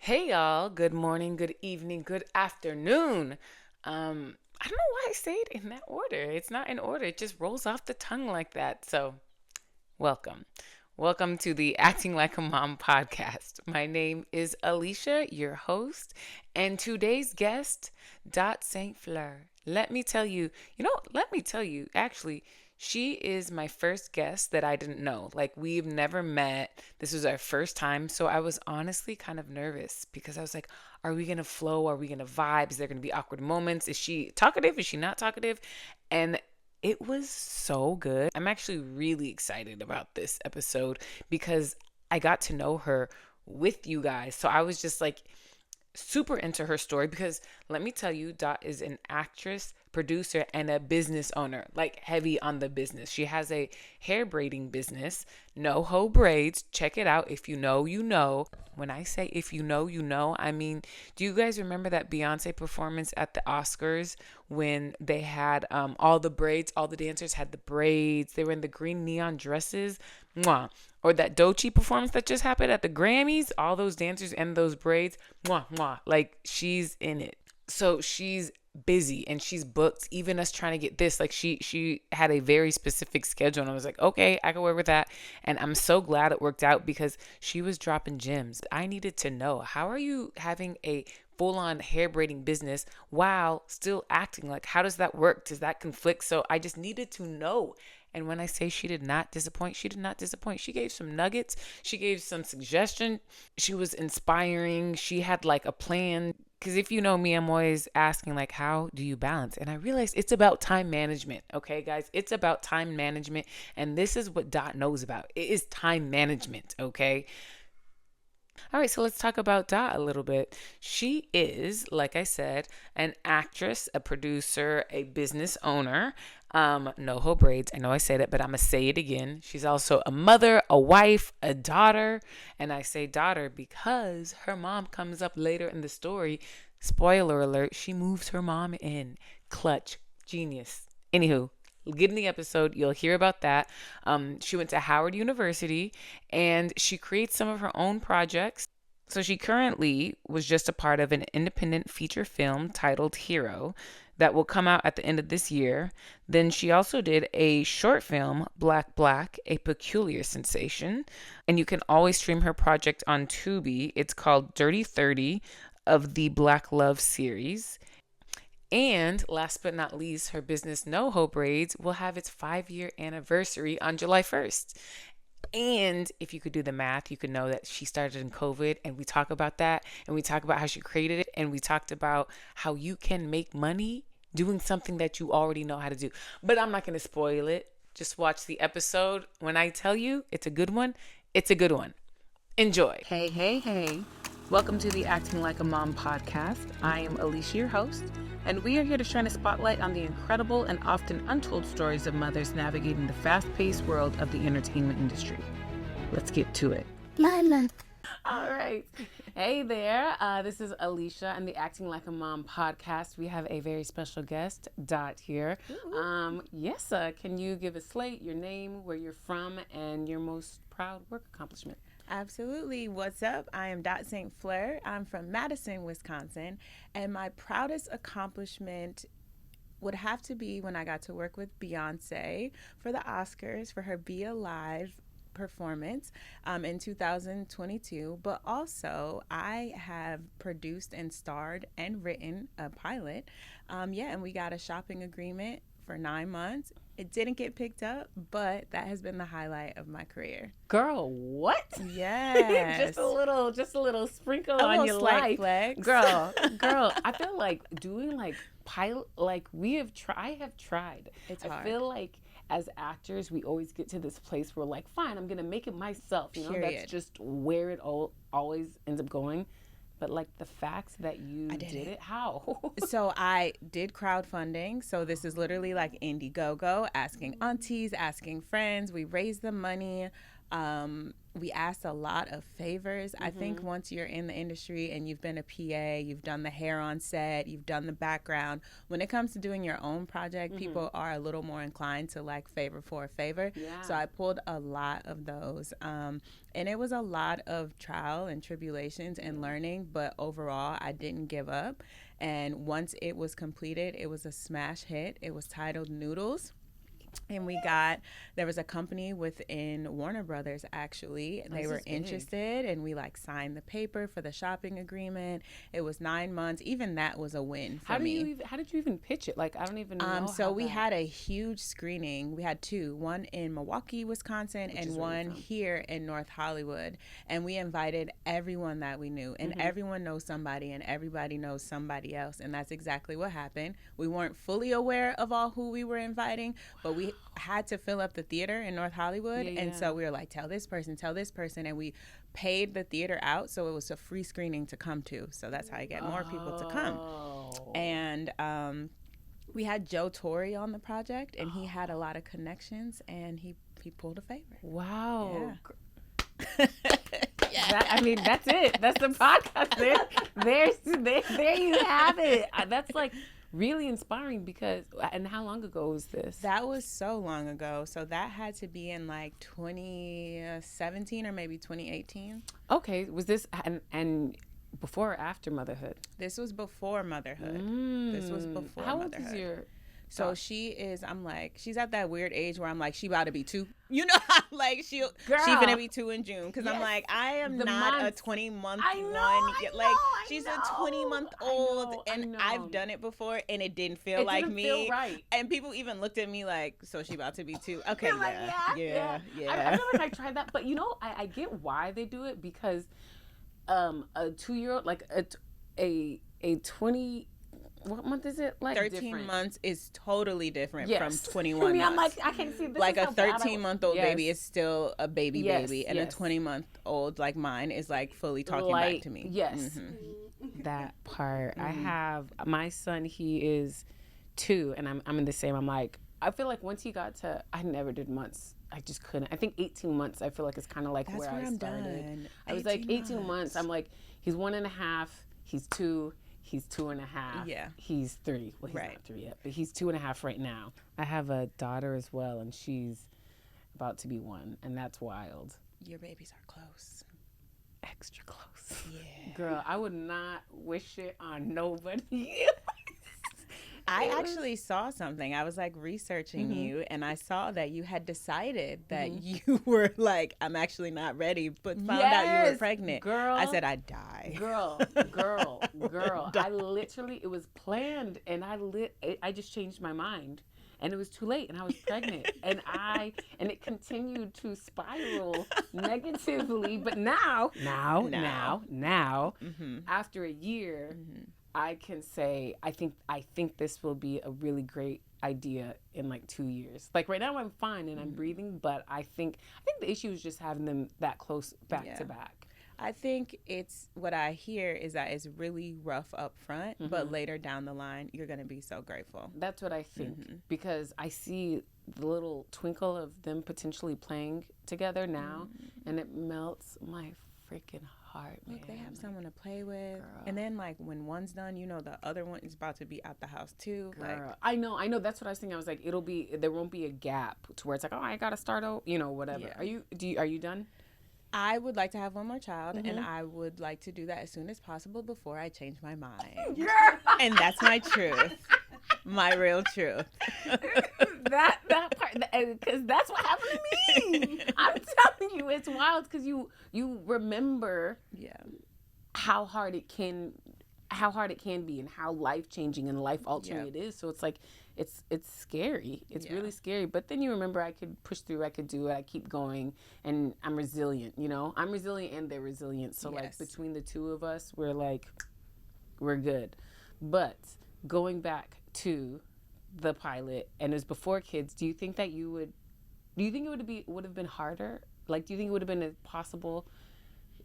Hey y'all, good morning, good evening, good afternoon. I don't know why I say it in that order. It's not in order. It just rolls off the tongue like that. So, welcome. Welcome to the Acting Like a Mom podcast. My name is Alicia, your host, and today's guest, Dot Saint Fleur. Let me tell you, actually, she is my first guest that I didn't know. Like, we've never met. This was our first time. So I was honestly kind of nervous because I was like, are we going to flow? Are we going to vibe? Is there going to be awkward moments? Is she talkative? Is she not talkative? And it was so good. I'm actually really excited about this episode because I got to know her with you guys. So I was just like super into her story because let me tell you, Dot is an actress, producer, and a business owner, like heavy on the business. She has a hair braiding business, No Ho Braids. Check it out. If you know, you know. When I say if you know, you know, I mean, do you guys remember that Beyonce performance at the Oscars when they had all the braids, all the dancers had the braids, they were in the green neon dresses? Mwah. Or that Doechii performance that just happened at the Grammys, all those dancers and those braids, mwah, mwah. Like, she's in it. So she's busy and she's booked. Even us trying to get this, like she had a very specific schedule, and I was like, okay, I can work with that. And I'm so glad it worked out because she was dropping gems. I needed to know, how are you having a full-on hair braiding business while still acting? Like, how does that work? Does that conflict? So I just needed to know. And when I say she did not disappoint, she did not disappoint. She gave some nuggets. She gave some suggestion. She was inspiring. She had like a plan. Because if you know me, I'm always asking, like, how do you balance? And I realized it's about time management. Okay, guys, it's about time management. And this is what Dot knows about. It is time management. Okay. All right, so let's talk about Dot a little bit. She is, like I said, an actress, a producer, a business owner. No Ho Braids. I know I said it, but I'm gonna say it again. She's also a mother, a wife, a daughter, and I say daughter because her mom comes up later in the story. Spoiler alert: she moves her mom in. Clutch, genius. Anywho, get in the episode, you'll hear about that. She went to Howard University and she creates some of her own projects. So she currently was just a part of an independent feature film titled Hero that will come out at the end of this year. Then she also did a short film, Black Black, a peculiar sensation. And you can always stream her project on Tubi. It's called Dirty 30 of the Black Love series. And last but not least, her business No Ho Braids will have its 5-year anniversary on July 1st. And if you could do the math, you could know that she started in COVID, and we talk about that, and we talk about how she created it, and we talked about how you can make money doing something that you already know how to do. But I'm not going to spoil it. Just watch the episode. When I tell you it's a good one, it's a good one. Enjoy. Hey, hey, hey. Welcome to the Acting Like a Mom podcast. I am Alicia, your host, and we are here to shine a spotlight on the incredible and often untold stories of mothers navigating the fast-paced world of the entertainment industry. Let's get to it. Mama. All right. Hey there. This is Alicia and the Acting Like a Mom podcast. We have a very special guest, Dot, here. Yes, can you give a slate, your name, where you're from, and your most proud work accomplishment? Absolutely. What's up? I am Dot Saint Fleur. I'm from Madison, Wisconsin, and my proudest accomplishment would have to be when I got to work with Beyonce for the Oscars for her Be Alive performance in 2022. But also, I have produced and starred and written a pilot. And we got a shopping agreement for 9 months. It didn't get picked up, but that has been the highlight of my career. Girl, what? Yes. just a little sprinkle a on little your slight life. Flex. Girl, I feel like doing like pilot, like I have tried. It's I hard. feel like as actors, we always get to this place where like, fine, I'm going to make it myself. You know, Period. that's just where it always ends up going. But like the fact that you did it, how? So I did crowdfunding. So this is literally like Indiegogo, asking aunties, asking friends. We raised the money. we asked a lot of favors. I think once you're in the industry and you've been a PA, you've done the hair on set, you've done the background, when it comes to doing your own project, people are a little more inclined to like favor for a favor. Yeah. So I pulled a lot of those. And it was a lot of trial and tribulations and learning, but overall, I didn't give up. And once it was completed, it was a smash hit. It was titled Noodles. And there was a company within Warner Brothers, actually. They were interested, and we like signed the paper for the shopping agreement. It was 9 months. Even that was a win for me. How did you even pitch it? Like, I don't even know. So we had a huge screening. We had two, one in Milwaukee, Wisconsin, and one here in North Hollywood. And we invited everyone that we knew, and everyone knows somebody, and everybody knows somebody else. And that's exactly what happened. We weren't fully aware of all who we were inviting, but we had to fill up the theater in North Hollywood. And so we were like, tell this person. And we paid the theater out, so it was a free screening to come to. So that's how you get more people to come. And we had Joe Torre on the project, and he had a lot of connections, and he pulled a favor. Wow. Yeah. That's it. That's the podcast. There you have it. That's like really inspiring because, and how long ago was this? That was so long ago. So that had to be in like 2017 or maybe 2018. Okay. Was this, and before or after motherhood? This was before motherhood. How old is your... So she's at that weird age where I'm like, she about to be 2. You know, like she gonna be 2 in June. Cause I'm like, I am not a 20-month she's a 20-month-old, and I've done it before, and it didn't feel like me. Feel right. And people even looked at me like, so she about to be 2. Okay, yeah. I feel like I tried that, but you know, I get why they do it because, a 2-year-old, like a 20. What month is it? Like 13 different. months is totally different from 21 months. I'm like, I can see this. Like a 13-month-old baby is still a baby, and a 20-month-old like mine is like fully talking back to me. Yes, that part. I have my son. He is 2, and I'm in the same. I'm like, I feel like once he got to, I never did months. I just couldn't. I think 18 months. I feel like it's kind of like where I started. Done. I was like 18 months. I'm like, he's 1.5. He's 2. He's 2.5. Yeah. He's 3. Well, he's not 3 yet, but he's 2.5 right now. I have a daughter as well, and she's about to be 1, and that's wild. Your babies are close. Extra close. Yeah. Girl, I would not wish it on nobody. I actually saw something. I was like researching you, and I saw that you had decided that you were like, I'm actually not ready, but found out you were pregnant. Girl. I said, I'd die. Girl. I literally, it was planned, and I just changed my mind. And it was too late, and I was pregnant, and it continued to spiral negatively. But now, after a year, I can say I think this will be a really great idea in like 2 years. Like right now I'm fine and I'm breathing, but I think the issue is just having them that close back to back. I think it's what I hear is that it's really rough up front, but later down the line you're going to be so grateful. That's what I think because I see the little twinkle of them potentially playing together now and it melts my freaking heart, man. Look, they have someone to play with. Girl. And then like when one's done, you know the other one is about to be out the house too. Girl. Like I know that's what I was thinking. I was like, there won't be a gap to where it's like, oh, I gotta start out, whatever. Yeah. Are you done? I would like to have one more child, and I would like to do that as soon as possible before I change my mind. And that's my truth. My real truth. that part, because that's what happened to me. I'm telling you, it's wild because you remember how hard it can be and how life changing and life altering it is. So it's like it's scary. It's really scary. But then you remember I could push through. I could do it. I keep going, and I'm resilient. I'm resilient, and they're resilient. So like between the two of us, we're good. But going back to the pilot, and it was before kids. Do you think it would have been harder? Like, do you think it would have been possible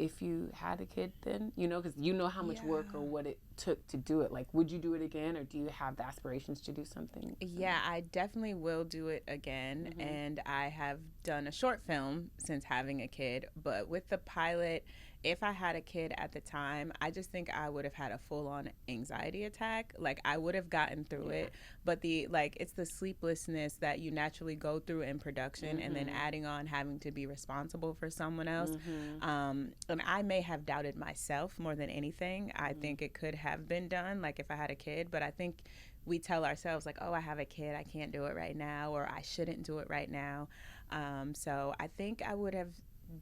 if you had a kid then, you know, because you know how much work or what it took to do it. Like, would you do it again, or do you have the aspirations to do something? Yeah, I definitely will do it again. And I have done a short film since having a kid. But with the pilot, if I had a kid at the time, I just think I would have had a full on anxiety attack. Like, I would have gotten through it. But it's the sleeplessness that you naturally go through in production, and then adding on having to be responsible for someone else. And I may have doubted myself more than anything. I think it could have been done, like if I had a kid. But I think we tell ourselves like, oh, I have a kid, I can't do it right now, or I shouldn't do it right now. So I think I would have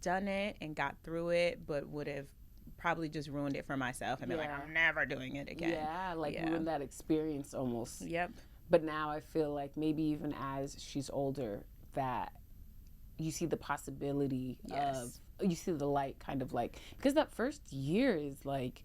done it and got through it, but would have probably just ruined it for myself and be like, I'm never doing it again. Yeah, like ruin that experience almost. Yep. But now I feel like maybe even as she's older, that you see the possibility of, you see the light kind of like, because that first year is like,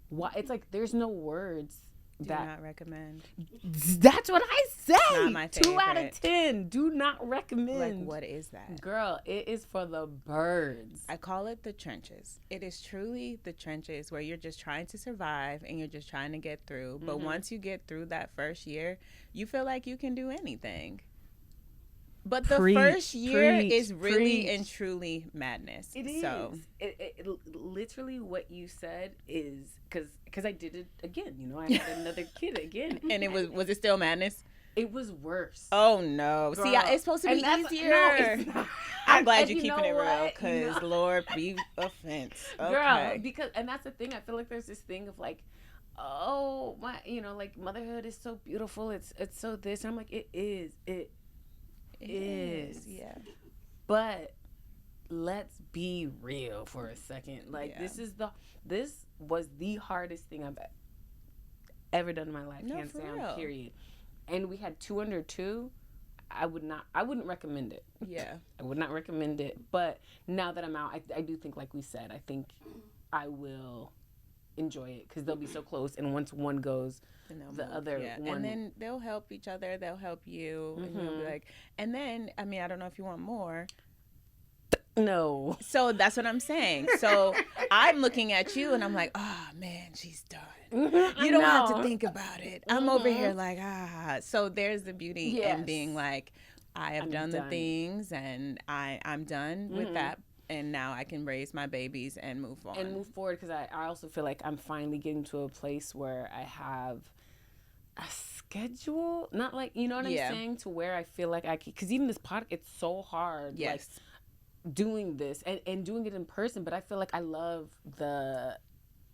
why? It's like there's no words. Do not recommend. That's what I say. Not my favorite. 2 out of 10. Do not recommend. Like, what is that? Girl, it is for the birds. I call it the trenches. It is truly the trenches where you're just trying to survive and you're just trying to get through. But once you get through that first year, you feel like you can do anything. But the first year is really and truly madness. It is. So. It literally what you said is, because I did it again. You know, I had another kid again. And was it still madness? It was worse. Oh, no. Girl. See, it's supposed to be easier. No, it's not. I'm glad you're keeping it real, because Lord be offense. Okay. Girl, because, and that's the thing. I feel like there's this thing of like, oh, my, you know, like motherhood is so beautiful. It's so this. And I'm like, it is. It is. Yeah. But let's be real for a second. Like, this was the hardest thing I've ever done in my life, hands down, period. And we had 2 under 2. I wouldn't recommend it. Yeah. I would not recommend it. But now that I'm out, I do think, like we said, I think I will enjoy it, because they'll be so close. And once one goes, the other one. And then they'll help each other. They'll help you. And you'll be like, and then, I mean, I don't know if you want more. No. So that's what I'm saying. So I'm looking at you and I'm like, oh man, she's done. You don't have to think about it. I'm over here like, So there's the beauty in being like, I have done the things, and I'm done with that. And now I can raise my babies and move on. And move forward, because I also feel like I'm finally getting to a place where I have a schedule. Not like, you know what I'm saying? To where I feel like I can, because even this podcast, it's so hard. Yes. Like, doing this and doing it in person, but I feel like I love the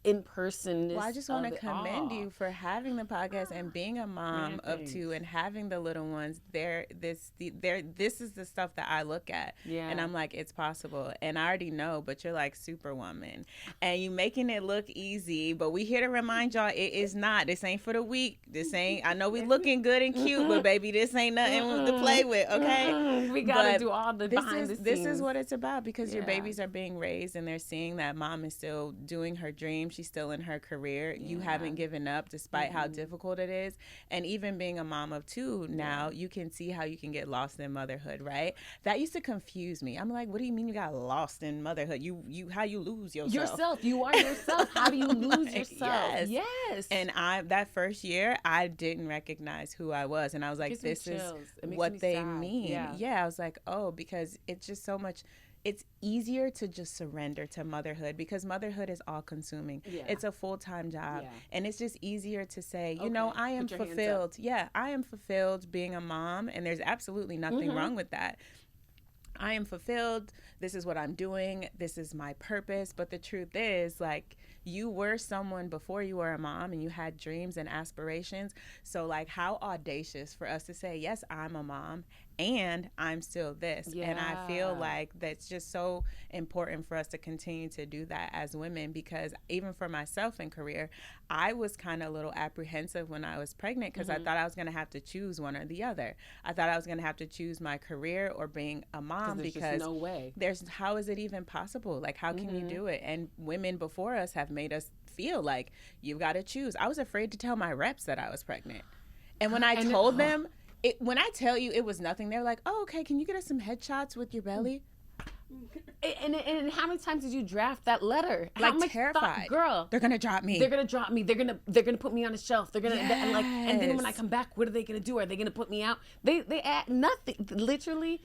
in-person. Well, I just want to commend you for having the podcast and being a mom of 2 and having the little ones. This is the stuff that I look at, and I'm like, it's possible. And I already know, but you're like Superwoman, and you making it look easy. But we here to remind y'all, it is not. This ain't for the weak. This ain't. I know we looking good and cute, but baby, this ain't nothing to play with. Okay, we gotta do all the behind the scenes. This is what it's about, because your babies are being raised, and they're seeing that mom is still doing her dream. She's still in her career. You haven't given up despite how difficult it is. And even being a mom of 2 now, you can see how you can get lost in motherhood, right? That used to confuse me. I'm like, what do you mean you got lost in motherhood? How you lose yourself? You are yourself. How do you lose yourself? Yes. And that first year, I didn't recognize who I was. And I was like, this is what they mean. Yeah. I was like, oh, because it's just so much. It's easier to just surrender to motherhood, because motherhood is all consuming. It's a full-time job. And it's just easier to say, you know, I am fulfilled. I am fulfilled being a mom, and there's absolutely nothing wrong with that. I am fulfilled. This is what I'm doing. This is my purpose. But the truth is, like, you were someone before you were a mom, and you had dreams and aspirations. So, like, how audacious for us to say, yes, I'm a mom, and I'm still this. And I feel like that's just so important for us to continue to do that as women, because even for myself in career, I was kind of a little apprehensive when I was pregnant, because I thought I was going to have to choose one or the other. I thought I was going to have to choose my career or being a mom, because just no way. How is it even possible? Like, how can you do it? And women before us have made us feel like you've got to choose. I was afraid to tell my reps that I was pregnant. And when I told them, when I tell you it was nothing, they're like, oh, okay, can you get us some headshots with your belly? And how many times did you draft that letter? How Like much terrified. Girl, They're gonna drop me. they're gonna drop me. They're gonna put me on a shelf. They're gonna and then when I Yes. come back, what are they gonna do? Are they gonna put me out? They add nothing. Literally,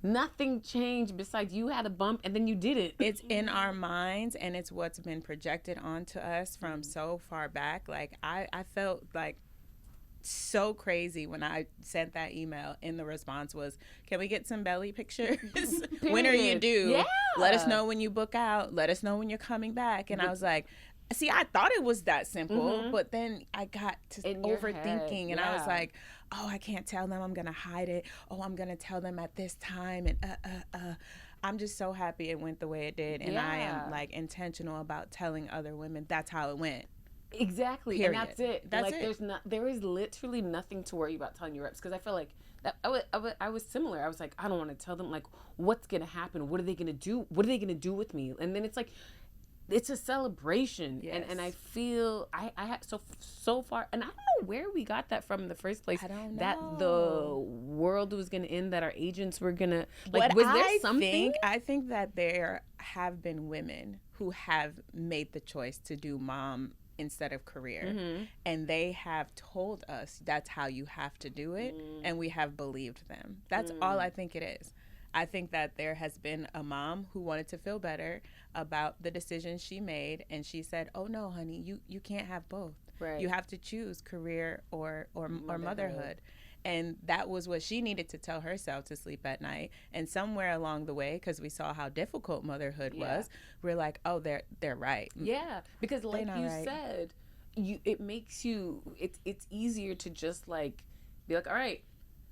nothing changed besides you had a bump and then you did it. It's in our minds, and it's what's been projected onto us from so far back. Like I felt like so crazy when I sent that email, and the response was, "Can we get some belly pictures? When are you Period. due? Yeah. Let us know when you book out. Let us know when you're coming back." And I was like, see, I thought it was that simple, but then I got to In your overthinking, head, and I was yeah. like, oh, I can't tell them. I'm gonna hide it. Oh, I'm gonna tell them at this time, and I'm just so happy it went the way it did, and I Yeah. am like intentional about telling other women that's how it went. Exactly, Period. and that's it. That's like, it. there is literally nothing to worry about telling your reps, because I feel like that I was similar. I was like, I don't want to tell them, like, what's gonna happen. What are they gonna do? What are they gonna do with me? And then it's like, it's a celebration, Yes. and I feel I have so far, and I don't know where we got that from in the first place. I don't That know. the world was gonna end, that our agents were gonna, like, What was there I something? I think that there have been women who have made the choice to do mom instead of career, and they have told us that's how you have to do it, and we have believed them. That's all I think it is. I think that there has been a mom who wanted to feel better about the decision she made, and she said, "Oh no, honey, you can't have both. Right. You have to choose career or motherhood." And that was what she needed to tell herself to sleep at night. And somewhere along the way, because we saw how difficult motherhood was, we're like, oh, they're right. Yeah, because like not you right. said, it makes you, it's easier to just like be like, all right,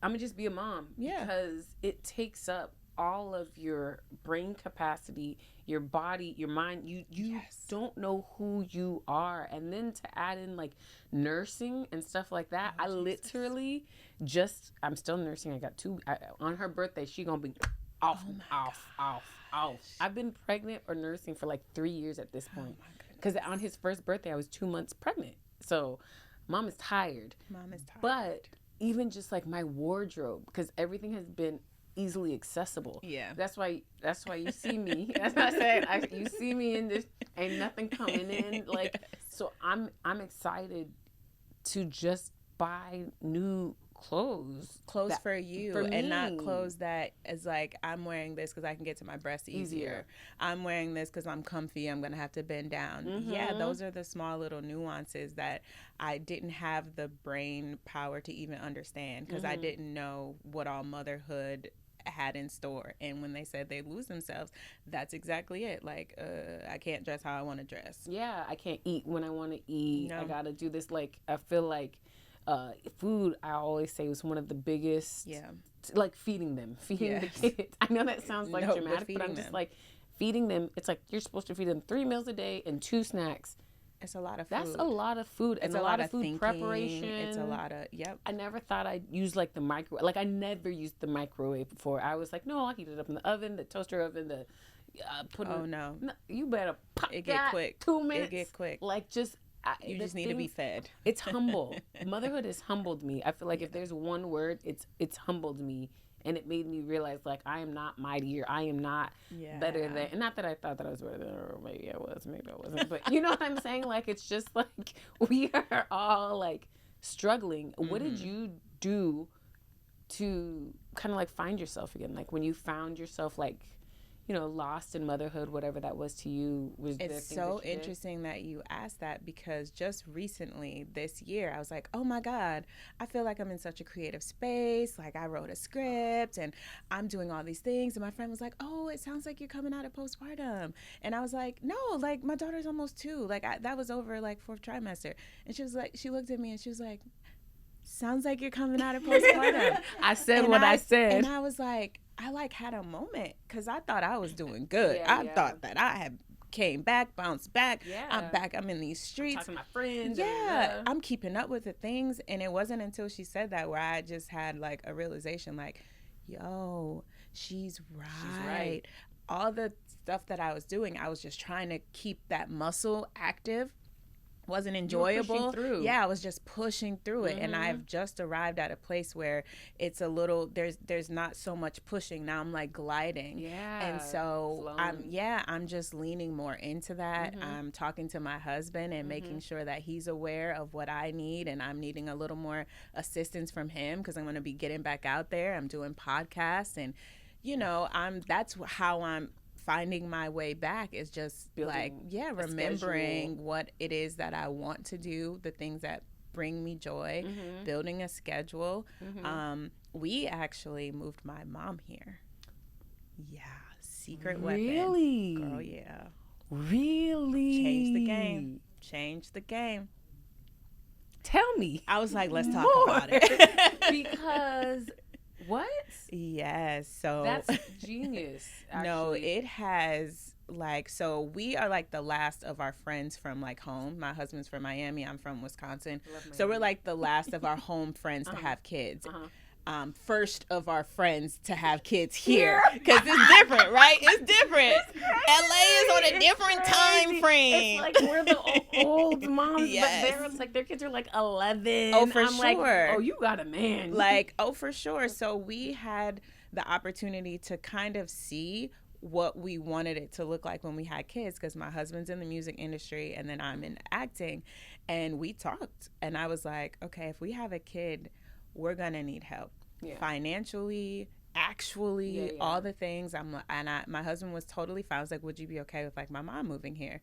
I'm gonna just be a mom. Yeah. Because it takes up all of your brain capacity, your body, your mind. You Yes. don't know who you are, and then to add in like nursing and stuff like that. I literally I'm still nursing. I got on her birthday. She gonna be off. I've been pregnant or nursing for like 3 years at this point. Because on his first birthday, I was 2 months pregnant. So, mom is tired. Mom is tired. But even just like my wardrobe, because everything has been easily accessible. Yeah. That's why you see me. That's what I said. You see me in this, ain't nothing coming in. Like, so I'm excited to just buy new clothes For you, for and not me. clothes that is like, I'm wearing this because I can get to my breasts easier. I'm wearing this because I'm comfy. I'm gonna have to bend down. Yeah, those are the small little nuances that I didn't have the brain power to even understand, because I didn't know what all motherhood had in store. And when they said they lose themselves, that's exactly it. Like, I can't dress how I want to dress. Yeah, I can't eat when I want to eat. No. I gotta do this. Like, I feel like food, I always say, was one of the biggest. Yeah. Like feeding the kids. I know that sounds like No, but dramatic, but I'm feeding just them. like, feeding them. It's like you're supposed to feed them 3 meals a day and 2 snacks. It's a lot of food. That's a lot of food, and It's a lot of food thinking. preparation. It's a lot of, yep. I never thought I'd use like the microwave. Like, I never used the microwave before. I was like, no, I heat it up in the oven, the toaster oven, the put it. Oh, no. You better pop It get that quick. 2 minutes. It get quick. Like, just You just need to be fed. It's humble. Motherhood has humbled me. I feel like if there's one word, it's humbled me, and it made me realize, like, I am not mightier. I am not better than. And not that I thought that I was better than, or maybe I was, maybe I wasn't. But you know what I'm saying? Like, it's just like we are all like struggling. What did you do to kind of like find yourself again? Like, when you found yourself, like, you know, lost in motherhood, whatever that was to you, was there It's things so that you did? interesting that you asked that, because just recently this year I was like, oh my God, I feel like I'm in such a creative space. Like, I wrote a script and I'm doing all these things. And my friend was like, oh, it sounds like you're coming out of postpartum. And I was like, no, like, my daughter's almost 2. Like, that was over like 4th trimester. And she was like, she looked at me and she was like, sounds like you're coming out of postpartum. I said And what I said. And I was like, I like had a moment, because I thought I was doing good. Yeah, I thought that I had came back, bounced back. Yeah. I'm back. I'm in these streets. Talking to my friends. Yeah, I'm keeping up with the things. And it wasn't until she said that where I just had like a realization, like, yo, she's right. All the stuff that I was doing, I was just trying to keep that muscle active wasn't You were pushing enjoyable. through. Yeah, I was just pushing through it, and I've just arrived at a place where it's a little there's not so much pushing now. I'm like gliding, Yeah. and so Flowing. I'm just leaning more into that. I'm talking to my husband and making sure that he's aware of what I need, and I'm needing a little more assistance from him because I'm going to be getting back out there. I'm doing podcasts, and that's how I'm finding my way back, is just Building remembering what it is that I want to do, the things that bring me joy, building a schedule. We actually moved my mom here. Yeah, secret weapon. Really? Girl, yeah. Really? Change the game. Tell me. I was like, let's talk more. about it. Because what? Yes. So that's genius. Actually. No, it has so we are like the last of our friends from like home. My husband's from Miami. I'm from Wisconsin. So we're like the last of our home friends to have kids. First of our friends to have kids here, because it's different, right? It's different. LA is on a different time frame. It's like we're the old moms, but it's like their kids are like 11. Oh, for I'm sure. Like, oh, you got a man. Like, oh, for sure. So we had the opportunity to kind of see what we wanted it to look like when we had kids, because my husband's in the music industry and then I'm in acting, and we talked, and I was like, okay, if we have a kid, we're gonna need help financially, actually, all the things. My husband was totally fine. I was like, would you be okay with like my mom moving here?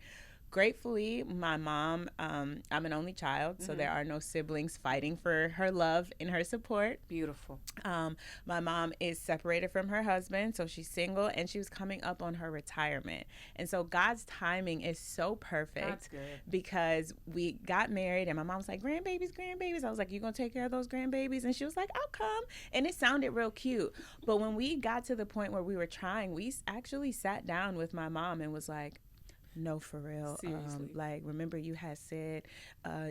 Gratefully, my mom, I'm an only child, so there are no siblings fighting for her love and her support. Beautiful. My mom is separated from her husband, so she's single, and she was coming up on her retirement. And so God's timing is so perfect. That's good. Because we got married, and my mom was like, grandbabies. I was like, you gonna take care of those grandbabies? And she was like, I'll come. And it sounded real cute. But when we got to the point where we were trying, we actually sat down with my mom and was like, no, for real. Like, remember you had said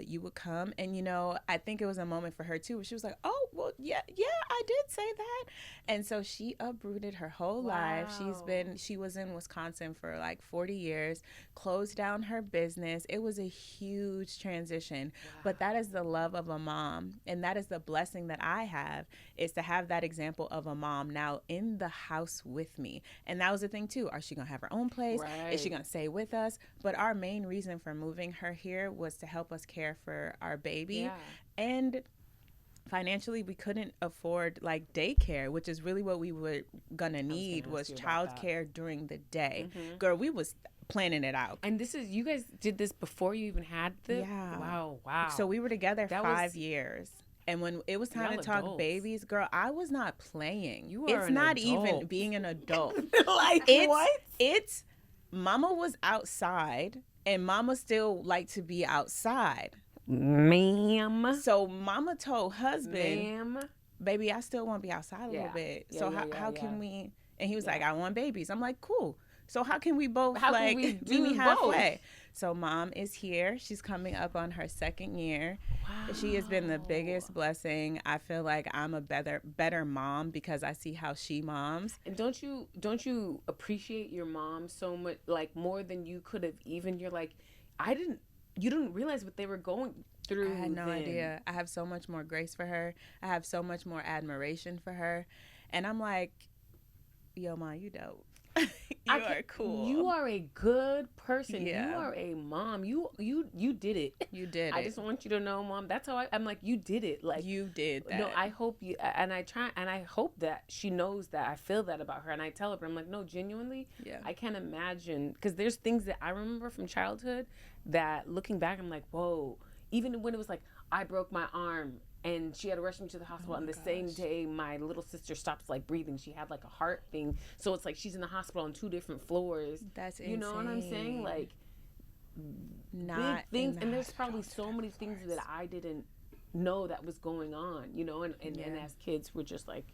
you would come, and I think it was a moment for her too, where she was like, oh, well, yeah, I did say that. And so she uprooted her whole life. She was in Wisconsin for like 40 years, closed down her business. It was a huge transition, but that is the love of a mom, and that is the blessing that I have, is to have that example of a mom now in the house with me. And that was the thing too. Are she gonna have her own place? Is she gonna stay with us? But our main reason for moving her here was to help us care for our baby. And financially, we couldn't afford like daycare, which is really what we were gonna need, was childcare during the day. Girl, we was planning it out. And you guys did this before you even had the wow. So we were together 5 years. And when it was time to talk babies, girl, I was not playing. It's not even being an adult. Like, what? It's Mama was outside, and Mama still liked to be outside. Ma'am. So Mama told husband, baby, I still want to be outside a little bit. So how can we? And he was like, I want babies. I'm like, cool. So how can we both meet me halfway? Both? So Mom is here. She's coming up on her 2nd year. Wow. She has been the biggest blessing. I feel like I'm a better mom because I see how she moms. And don't you appreciate your mom so much, like more than you could have even? You're like, you didn't realize what they were going through. I had no idea. I have so much more grace for her. I have so much more admiration for her. And I'm like, yo, Mom, you dope. You are cool. You are a good person. Yeah. You are a mom. You did it. You did it. I just want you to know, Mom. That's how I'm like, you did it. Like, you did that. No, I hope you, and I hope that she knows that I feel that about her. And I tell her, but I'm like, no, genuinely, I can't imagine, because there's things that I remember from childhood that looking back, I'm like, whoa. Even when it was like, I broke my arm and she had to rush me to the hospital, and the same day my little sister stops like breathing. She had like a heart thing, so it's like she's in the hospital on 2 different floors. That's insane. You know what I'm saying? Like, big things, and there's probably so many things that I didn't know that was going on, and as kids we're just like,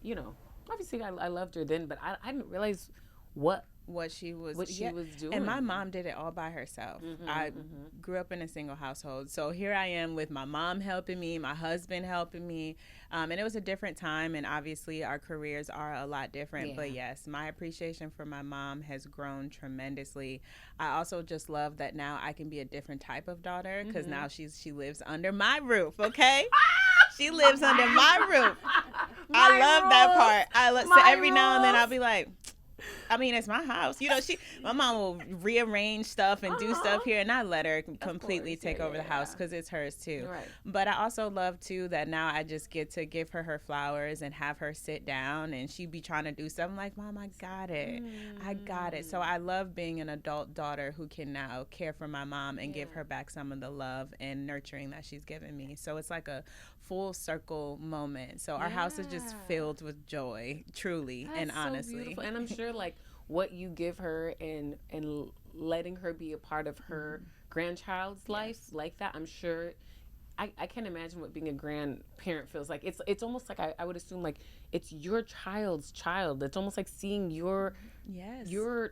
obviously I loved her then, but I didn't realize what what she was doing. And my mom did it all by herself. I grew up in a single household, so here I am with my mom helping me, my husband helping me, and it was a different time, and obviously our careers are a lot different. But yes, my appreciation for my mom has grown tremendously. I also just love that now I can be a different type of daughter, because now she lives under my roof. Okay. She lives under my roof. I love that part. So every now and then I'll be like, I mean, it's my house. You know, my mom will rearrange stuff and do stuff here, and I let her completely take over the house because it's hers too. Right. But I also love too that now I just get to give her flowers and have her sit down, and she be trying to do stuff. I'm like, Mom, I got it. I got it. So I love being an adult daughter who can now care for my mom and give her back some of the love and nurturing that she's given me. So it's like a full circle moment. So our house is just filled with joy, truly. That's and honestly. So beautiful. And I'm sure like what you give her and letting her be a part of her grandchild's life like that, I'm sure I can't imagine what being a grandparent feels like. It's almost like I would assume like it's your child's child. It's almost like seeing your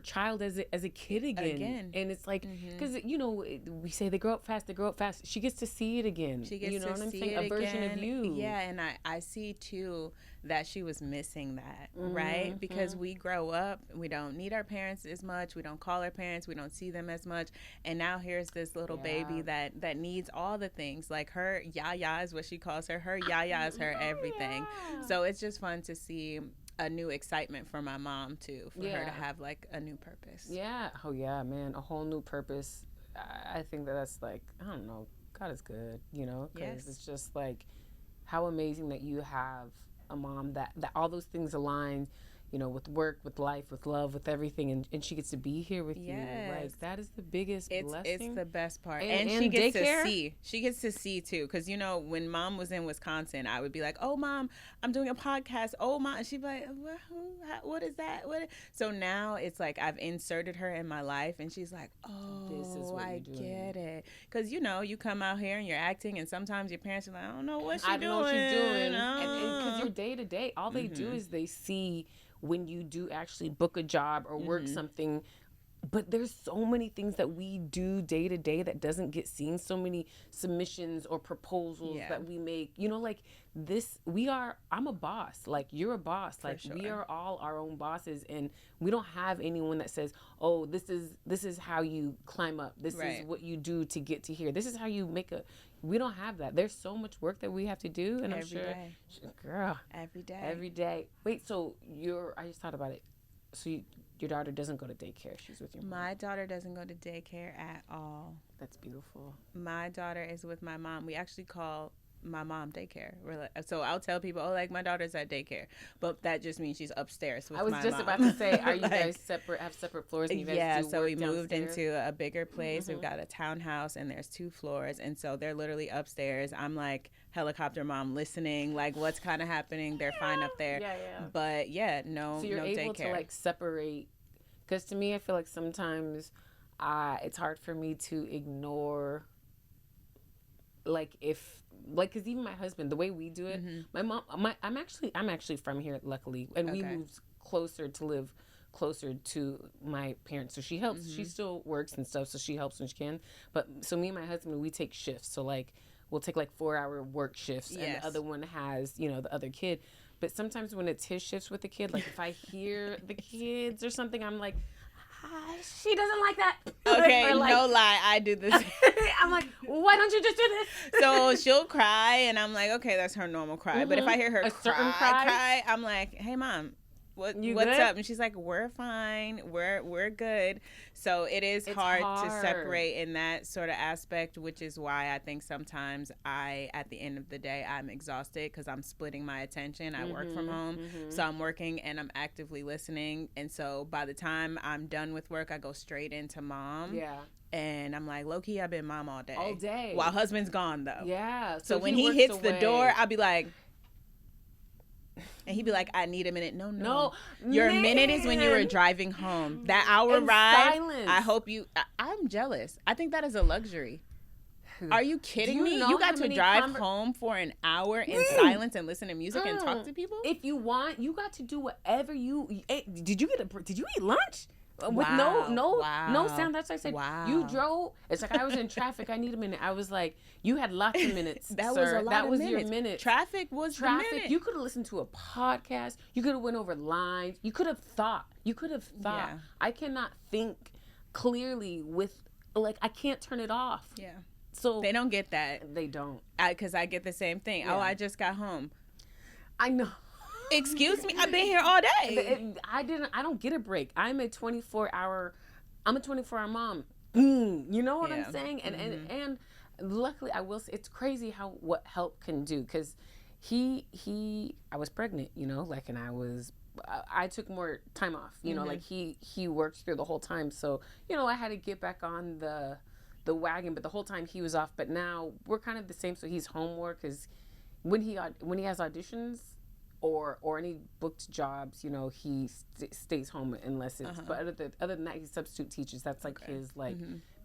child as a kid again. And it's like, because you know, we say they grow up fast. She gets to see it again. She gets you know to what I'm see saying? it A version again. of you. Yeah, and I see too that she was missing that, right? Because we grow up, we don't need our parents as much, we don't call our parents, we don't see them as much, and now here's this little baby that needs all the things. Like her yaya is what she calls her. Her yaya is her everything. So it's just fun to see a new excitement for my mom too, for her to have like a new purpose. Yeah. Oh yeah, man, a whole new purpose. I think that's like, I don't know, God is good, you know, because it's just like how amazing that you have a mom that all those things align, you know, with work, with life, with love, with everything, and she gets to be here with you. Like that is the biggest blessing. It's the best part, and she gets daycare? To see. She gets to see too, because you know when Mom was in Wisconsin, I would be like, "Oh, Mom, I'm doing a podcast." Oh, Mom, and she'd be like, "What is that?" So now it's like I've inserted her in my life, and she's like, "Oh, this is what I get it." Because you know, you come out here and you're acting, and sometimes your parents are like, "I don't know what she's doing." I don't know what she's doing, and because you're day to day, all they do is they see when you do actually book a job or work something. But there's so many things that we do day to day that doesn't get seen. So many submissions or proposals that we make, you know, like this, I'm a boss, like you're a boss, like we are all our own bosses, and we don't have anyone that says, oh, this is how you climb up. This is what you do to get to here. This is how you we don't have that. There's so much work that we have to do. And I'm sure, girl, every day. Wait, so I just thought about it. So your daughter doesn't go to daycare. She's with your mom. My daughter doesn't go to daycare at all. That's beautiful. My daughter is with my mom. We actually call my mom daycare. So I'll tell people, oh, like my daughter's at daycare, but that just means she's upstairs with my mom. I was just about to say, are you guys have separate floors? And you guys so we moved into a bigger place. We've got a townhouse and there's 2 floors, and so they're literally upstairs. I'm like helicopter mom listening, like what's kind of happening. They're fine up there. But no, so you're no able to like separate, because to me I feel like sometimes it's hard for me to ignore, like because even my husband, the way we do it, my mom, I'm actually from here, luckily, and we moved to live closer to my parents, so she helps. She still works and stuff, so she helps when she can. But so me and my husband, we take shifts. So like we'll take like 4-hour work shifts, and the other one has, you know, the other kid. But sometimes when it's his shifts with the kid, like if I hear the kids or something, I'm like, she doesn't like that. Okay, like, no lie, I do this. I'm like, why don't you just do this? So she'll cry, and I'm like, okay, that's her normal cry. But if I hear her cry, I'm like, hey, Mom, what's up? And she's like, we're fine, we're good. So it's hard to separate in that sort of aspect, which is why I think sometimes at the end of the day, I'm exhausted because I'm splitting my attention. I work from home, so I'm working and I'm actively listening, and so by the time I'm done with work, I go straight into Mom. And I'm like, low-key, I've been Mom all day. While husband's gone, though. So when he hits the door, I'll be like, and he'd be like, I need a minute. No. Your minute is when you were driving home. That hour ride. Silence. I hope I'm jealous. I think that is a luxury. Are you kidding me? You got to drive home for an hour in silence and listen to music and talk to people? If you want, you got to do whatever you... Did you eat lunch? with no sound. That's what I said. Wow. You drove. It's like I was in traffic. I need a minute. I was like, you had lots of minutes. That sir. was a lot that of was minutes. your minute. Traffic was traffic. The minute. You could have listened to a podcast. You could have went over lines. You could have thought. Yeah. I cannot think clearly with like I can't turn it off. Yeah. So they don't get that. They don't. Because I get the same thing. Yeah. Oh, I just got home. I know. Excuse me, I've been here all day. I don't get a break. I'm a 24-hour mom. You know what I'm saying? And luckily I will say it's crazy how what help can do, because I was pregnant, you know, like, and I took more time off, you know, like he worked through the whole time. So, you know, I had to get back on the wagon, but the whole time he was off. But now we're kind of the same. So he's home more, because when he has auditions or any booked jobs, you know, he stays home unless it's, but other than that, he substitute teaches. That's like his like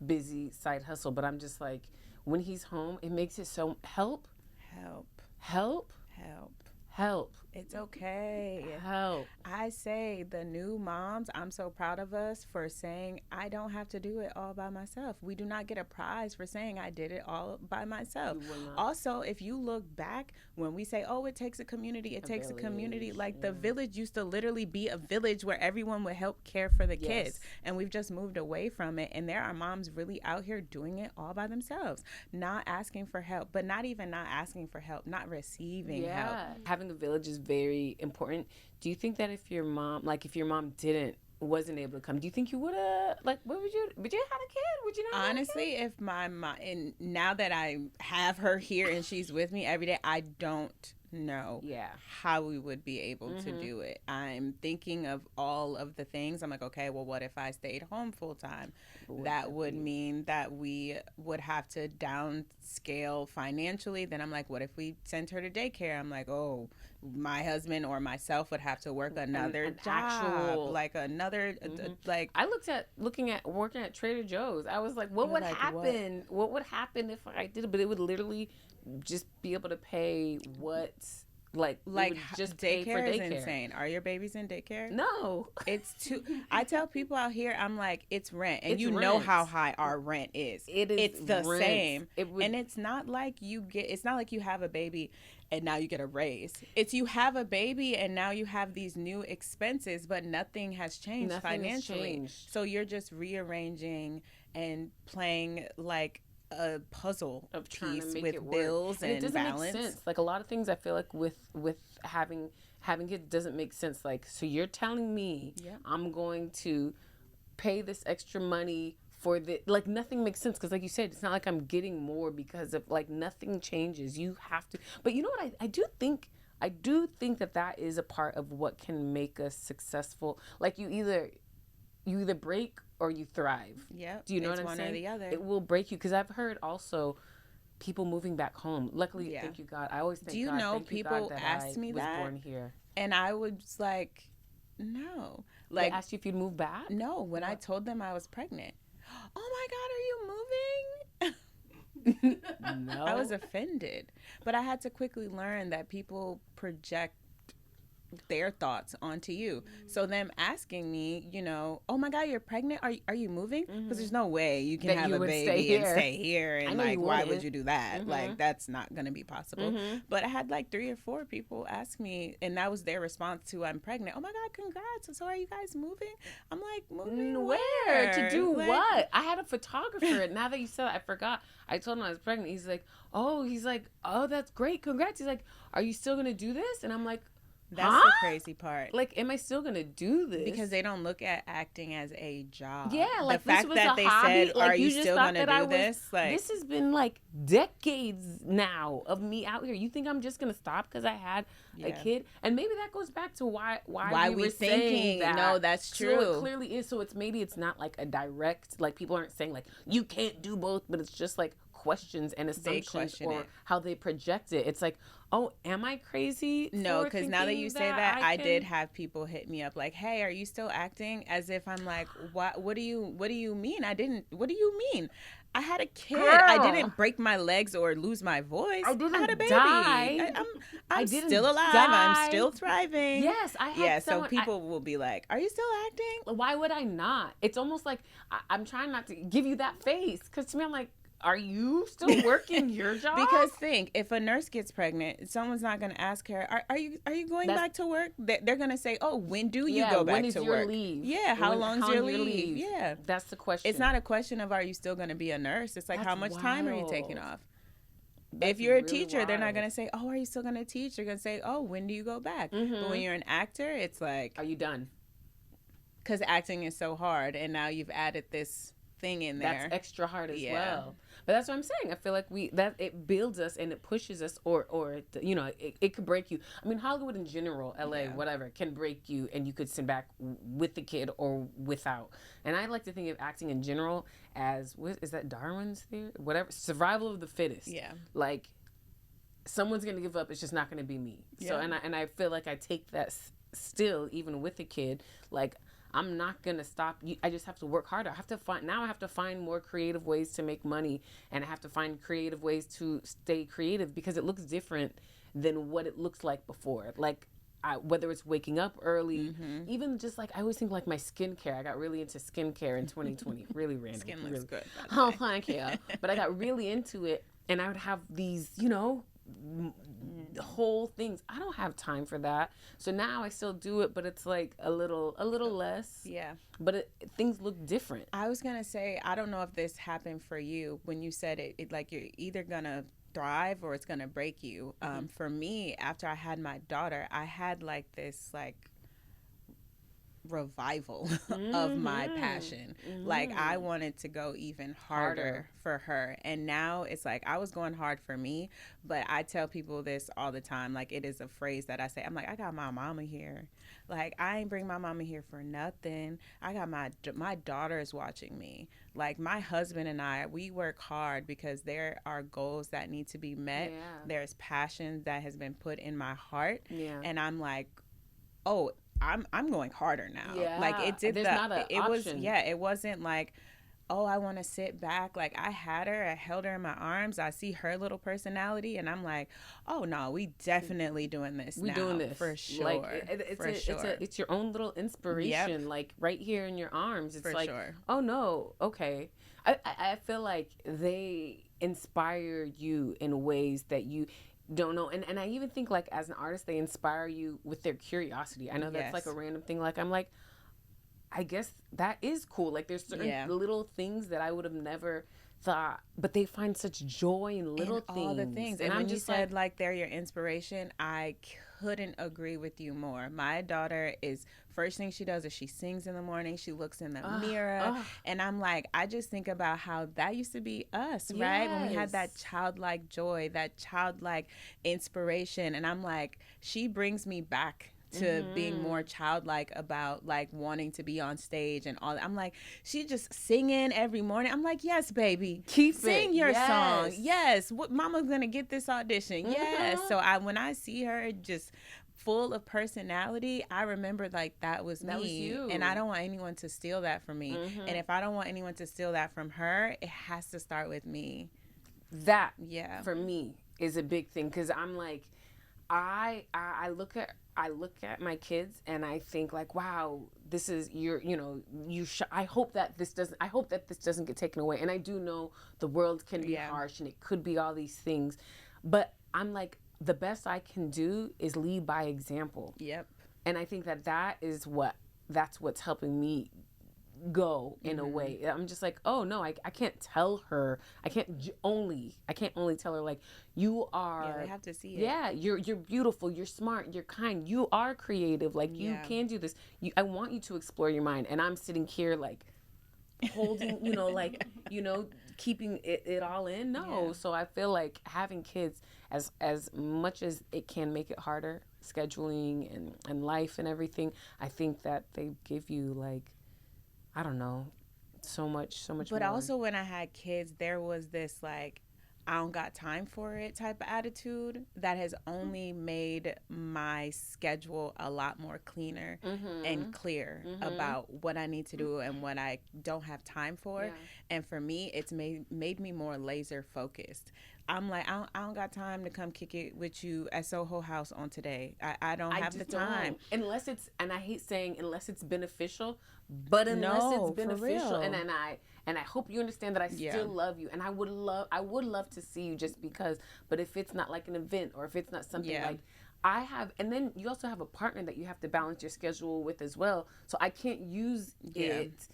busy side hustle. But I'm just like, when he's home, it makes it so help. It's okay. Help. I say the new moms, I'm so proud of us for saying I don't have to do it all by myself. We do not get a prize for saying I did it all by myself. Also, if you look back, when we say, oh, it takes a community, it takes a community, like the village used to literally be a village where everyone would help care for the kids. And we've just moved away from it. And there are moms really out here doing it all by themselves, not asking for help, but not even not asking for help, not receiving help. Having a village is very important. Do you think that if your mom wasn't able to come, do you think you would have, like, would you have had a kid? Would you not? Honestly, if my mom, and now that I have her here and she's with me every day, I don't know how we would be able to do it. I'm thinking of all of the things. I'm like, okay, well, what if I stayed home full time? That would mean that we would have to downscale financially. Then I'm like, what if we sent her to daycare? I'm like, oh, my husband or myself would have to work another job, like another like. I looking at working at Trader Joe's. I was like, what would happen? What would happen if I did it? But it would literally just be able to pay what, like just daycare, pay for daycare is insane. Are your babies in daycare? No, it's too. I tell people out here, I'm like, it's rent, and you know how high our rent is. It's the rent. Same, and it's not like it's not like you have a baby and now you get a raise. It's you have a baby and now you have these new expenses, but nothing has changed financially. So you're just rearranging and playing like a puzzle of piece with bills and it doesn't balance. Make sense. Like a lot of things I feel like with having kids doesn't make sense. Like, so you're telling me I'm going to pay this extra money for the, like, nothing makes sense, because like you said, it's not like I'm getting more because of, like, nothing changes. You have to, but you know what, I do think that is a part of what can make us successful. Like, you either break or you thrive. Yeah. Do you know what I'm saying? saying? Or the other. It will break you, because I've heard also people moving back home. Luckily, thank you God. I always thank God. Do you know people asked me that? I was born here. And I was like, no. Like, they asked you if you'd move back? No, when I told them I was pregnant. Oh my God, are you moving? No. I was offended. But I had to quickly learn that people project their thoughts onto you. So them asking me, you know, oh my God, you're pregnant? Are you moving? Because there's no way you can have a baby and stay here. And like, why would you do that? Like, that's not going to be possible. But I had like 3 or 4 people ask me, and that was their response to, I'm pregnant. Oh my God, congrats. So are you guys moving? I'm like, moving where? To do like, what? I had a photographer. Now that you said that, I forgot. I told him I was pregnant. He's like, oh, that's great. Congrats. He's like, are you still going to do this? And I'm like, that's the crazy part. Like, am I still gonna do this? Because they don't look at acting as a job. Yeah, like, the fact that they said, like, "Are you still gonna do this?" Like, this has been like decades now of me out here. You think I'm just gonna stop because I had a kid? And maybe that goes back to why we were thinking that. No, that's true. So it clearly is. So it's not like a direct, like, people aren't saying like you can't do both, but it's just like questions and assumptions or how they project it. It's like, oh, am I crazy? No, because now that you say that, I did have people hit me up like, hey, are you still acting? As if I'm like, what do you mean? I didn't, what do you mean? I had a kid. I Girl, didn't break my legs or lose my voice. I I had a didn't baby. die. I I'm didn't still alive. I'm die. still thriving. Yes, I had Yeah, so someone. people will be like, "Are you still acting?" Why would I not? It's almost like I'm trying not to give you that face, because to me, I'm like, are you still working your job? Because think, if a nurse gets pregnant, someone's not going to ask her, are you going That's back to work? They're going to say, "Oh, when do you yeah. go When back is to your work?" leave? Yeah, how long's your leave? leave? Yeah. That's the question. It's not a question of are you still going to be a nurse? It's like That's how much time are you taking wild. off? If That's you're a really teacher, they're not wild. going to say, "Oh, are you still going to teach?" They're going to say, "Oh, when do you go back?" But when Mm-hmm. you're an actor, it's like Are you done? cuz acting is so hard and now you've added this thing in That's there. extra hard as Yeah. well. But that's what I'm saying. I feel like that it builds us and it pushes us, or you know, it could break you. I mean, Hollywood in general, LA, Yeah. whatever, can break you, and you could sit back with the kid or without. And I like to think of acting in general as, what is that, Darwin's theory? Whatever, survival of the fittest. Yeah. Like, someone's gonna give up. It's just not gonna be me. So, Yeah. and I feel like I take that still, even with the kid. Like, I'm not gonna stop. I just have to work harder. I have to find more creative ways to make money, and I have to find creative ways to stay creative, because it looks different than what it looks like before. Like, whether it's waking up early, even just like, I always think like my skincare. I got really into skincare in 2020. Really random. Skin looks really. good. Oh, thank you. But I got really into it, and I would have these, whole things. I don't have time for that. So now I still do it, but it's like a little less. Yeah. But things look different. I was gonna say, I don't know if this happened for you when you said it like you're either gonna thrive or it's gonna break you. For me, after I had my daughter, I had like this like revival of my passion. Like I wanted to go even harder for her. And now it's like I was going hard for me, but I tell people this all the time. Like it is a phrase that I say. I'm like, I got my mama here. Like I ain't bring my mama here for nothing. I got my daughters watching me. Like my husband and I, we work hard because there are goals that need to be met. Yeah. There's passion that has been put in my heart. Yeah. And I'm like, oh, I'm going harder now. Yeah. Like it did There's that. not an It was option. yeah. It wasn't like, oh, I want to sit back. Like I had her, I held her in my arms. I see her little personality, and I'm like, oh no, we definitely doing this. We now, doing this for sure. Like it's your own little inspiration. Yep. Like right here in your arms. It's For like, sure. oh no, okay. I feel like they inspire you in ways that you don't know. And I even think like as an artist, they inspire you with their curiosity. I know that's like a random thing. Like I'm like, I guess that is cool. Like there's certain little things that I would have never thought, but they find such joy in little things. All the things. And I'm when you just said like they're your inspiration, I couldn't agree with you more. My daughter is, first thing she does is she sings in the morning. She looks in the mirror. And I'm like, I just think about how that used to be us, right? When we had that childlike joy, that childlike inspiration. And I'm like, she brings me back to being more childlike about like wanting to be on stage and all that. I'm like, she just singing every morning. I'm like, yes, baby, sing your song. Yes, what mama's gonna get this audition. Yes. So when I see her just full of personality, I remember like that was me. That was you. And I don't want anyone to steal that from me. And if I don't want anyone to steal that from her, it has to start with me. That for me is a big thing, because I'm like, I look at my kids and I think like, wow, this is I hope that this doesn't get taken away. And I do know the world can be harsh and it could be all these things, but I'm like, the best I can do is lead by example. Yep. And I think that's what's helping me go in a way. I'm just like, oh no, I can't tell her. I can't only tell her like, you are. Yeah, they have to see it. Yeah, you're beautiful. You're smart. You're kind. You are creative. Like you can do this. I want you to explore your mind. And I'm sitting here like holding, keeping it all in. No. Yeah. So I feel like having kids, as much as it can make it harder, scheduling and life and everything, I think that they give you like, I don't know, so much but more. Also when I had kids, there was this like, I don't got time for it type of attitude that has only made my schedule a lot more cleaner and clear about what I need to do and what I don't have time for. Yeah. And for me, it's made me more laser focused. I'm like, I don't got time to come kick it with you at Soho House on today. I don't have the time. Unless it's, and I hate saying unless it's beneficial, but unless it's beneficial, and I hope you understand that I still love you, and I would love to see you just because. But if it's not like an event, or if it's not something like I have, and then you also have a partner that you have to balance your schedule with as well. So I can't use it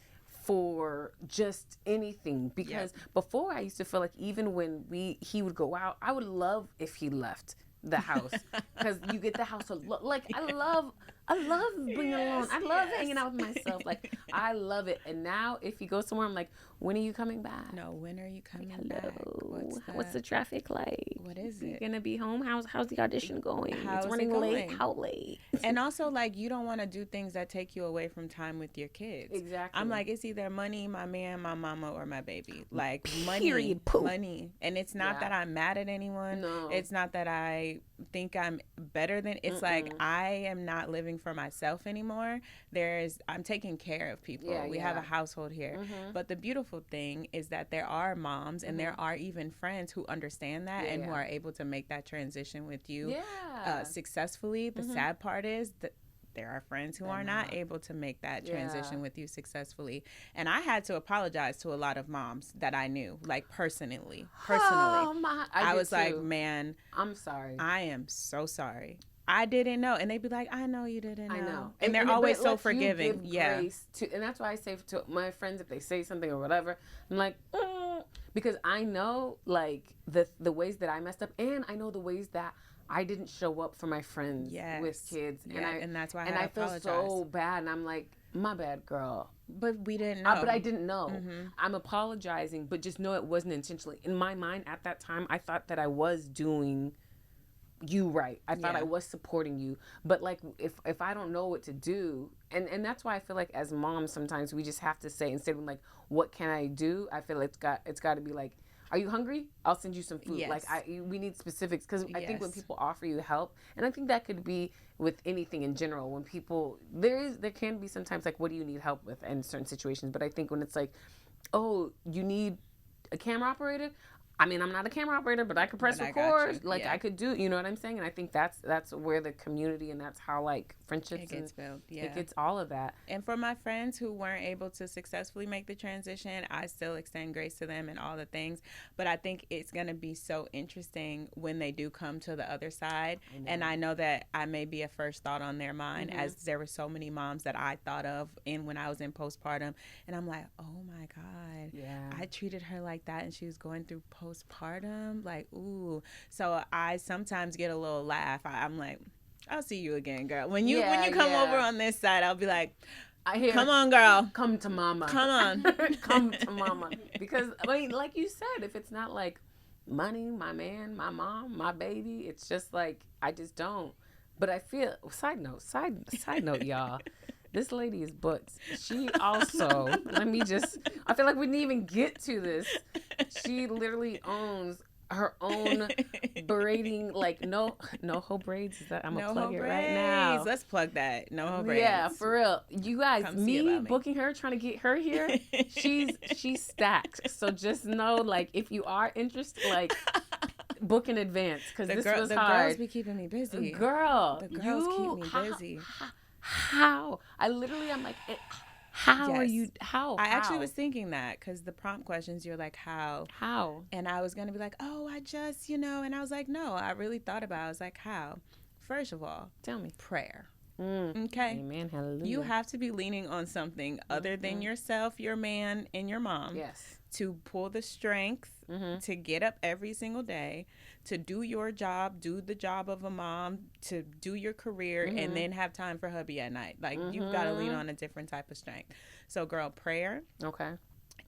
for just anything, because before I used to feel like even when he would go out, I would love if he left the house, because you get the house like I love being alone. I love hanging out with myself. Like I love it. And now if you go somewhere, I'm like, when are you coming back? No, when are you coming back? What's the traffic like? What is it? You gonna be home? How's the audition going? How's it's running it going? late. How late? And also, like, you don't want to do things that take you away from time with your kids. Exactly. I'm like, it's either money, my man, my mama, or my baby. Like money. And it's not that I'm mad at anyone. No. It's not that I think I'm better than. It's like I am not living for myself anymore. I'm taking care of people. We have a household here. But the beautiful thing is that there are moms and there are even friends who understand that and who are able to make that transition with you successfully. The sad part is that there are friends who are not able to make that transition with you successfully. And I had to apologize to a lot of moms that I knew, like personally. I was like, man, I'm sorry. I am so sorry. I didn't know. And they'd be like, I know you didn't know. I know. And they're always so forgiving. Grace and that's why I say to my friends, if they say something or whatever, I'm like, because I know like the ways that I messed up, and I know the ways that I didn't show up for my friends with kids. And that's why I feel so bad. And I'm like, my bad, girl. But we didn't know. But I didn't know. I'm apologizing, but just know it wasn't intentionally. In my mind at that time, I thought that I was doing you right. I thought I was supporting you. But like if I don't know what to do, and that's why I feel like as moms sometimes we just have to say, instead of like, what can I do? I feel like it's got to be like, are you hungry? I'll send you some food. Yes. Like we need specifics, because I think when people offer you help, and I think that could be with anything in general, when people there can be sometimes like, what do you need help with in certain situations? But I think when it's like, oh, you need a camera operator, I mean, I'm not a camera operator, but I could press record. Like I could do, you know what I'm saying? And I think that's where the community, and that's how like friendships it gets built. It gets all of that. And for my friends who weren't able to successfully make the transition, I still extend grace to them and all the things. But I think it's going to be so interesting when they do come to the other side. And I know that I may be a first thought on their mind, as there were so many moms that I thought of when I was in postpartum. And I'm like, oh my God, I treated her like that, and she was going through postpartum, like, ooh. So I sometimes get a little laugh. I'm like, I'll see you again, girl. When you come over on this side, I'll be like, come on, girl, come to mama, come on. Come to mama. Because I mean, like you said, if it's not like money, my man, my mom, my baby, it's just like I just don't. But I feel, side note, y'all, this lady is butts. She also, I feel like we didn't even get to this. She literally owns her own braiding, like NoHo Braids. Is that, I'm gonna plug it right now. Let's plug that. NoHo Braids. Yeah, for real. You guys, me booking her, trying to get her here, she's stacked. So just know, like, if you are interested, like, book in advance, because this was hard. The girls be keeping me busy. Girl, the girls keep me busy. How? I'm like, how are you? How? I actually was thinking that, because the prompt questions, you're like, how? And I was going to be like, oh, I just, and I was like, no, I really thought about it. I was like, how? First of all, tell me. Prayer. Okay. Amen. Hallelujah. You have to be leaning on something other than yourself, your man, and your mom. Yes. To pull the strength to get up every single day, to do your job, do the job of a mom, to do your career, and then have time for hubby at night. Like, you've got to lean on a different type of strength. So, girl, prayer. Okay.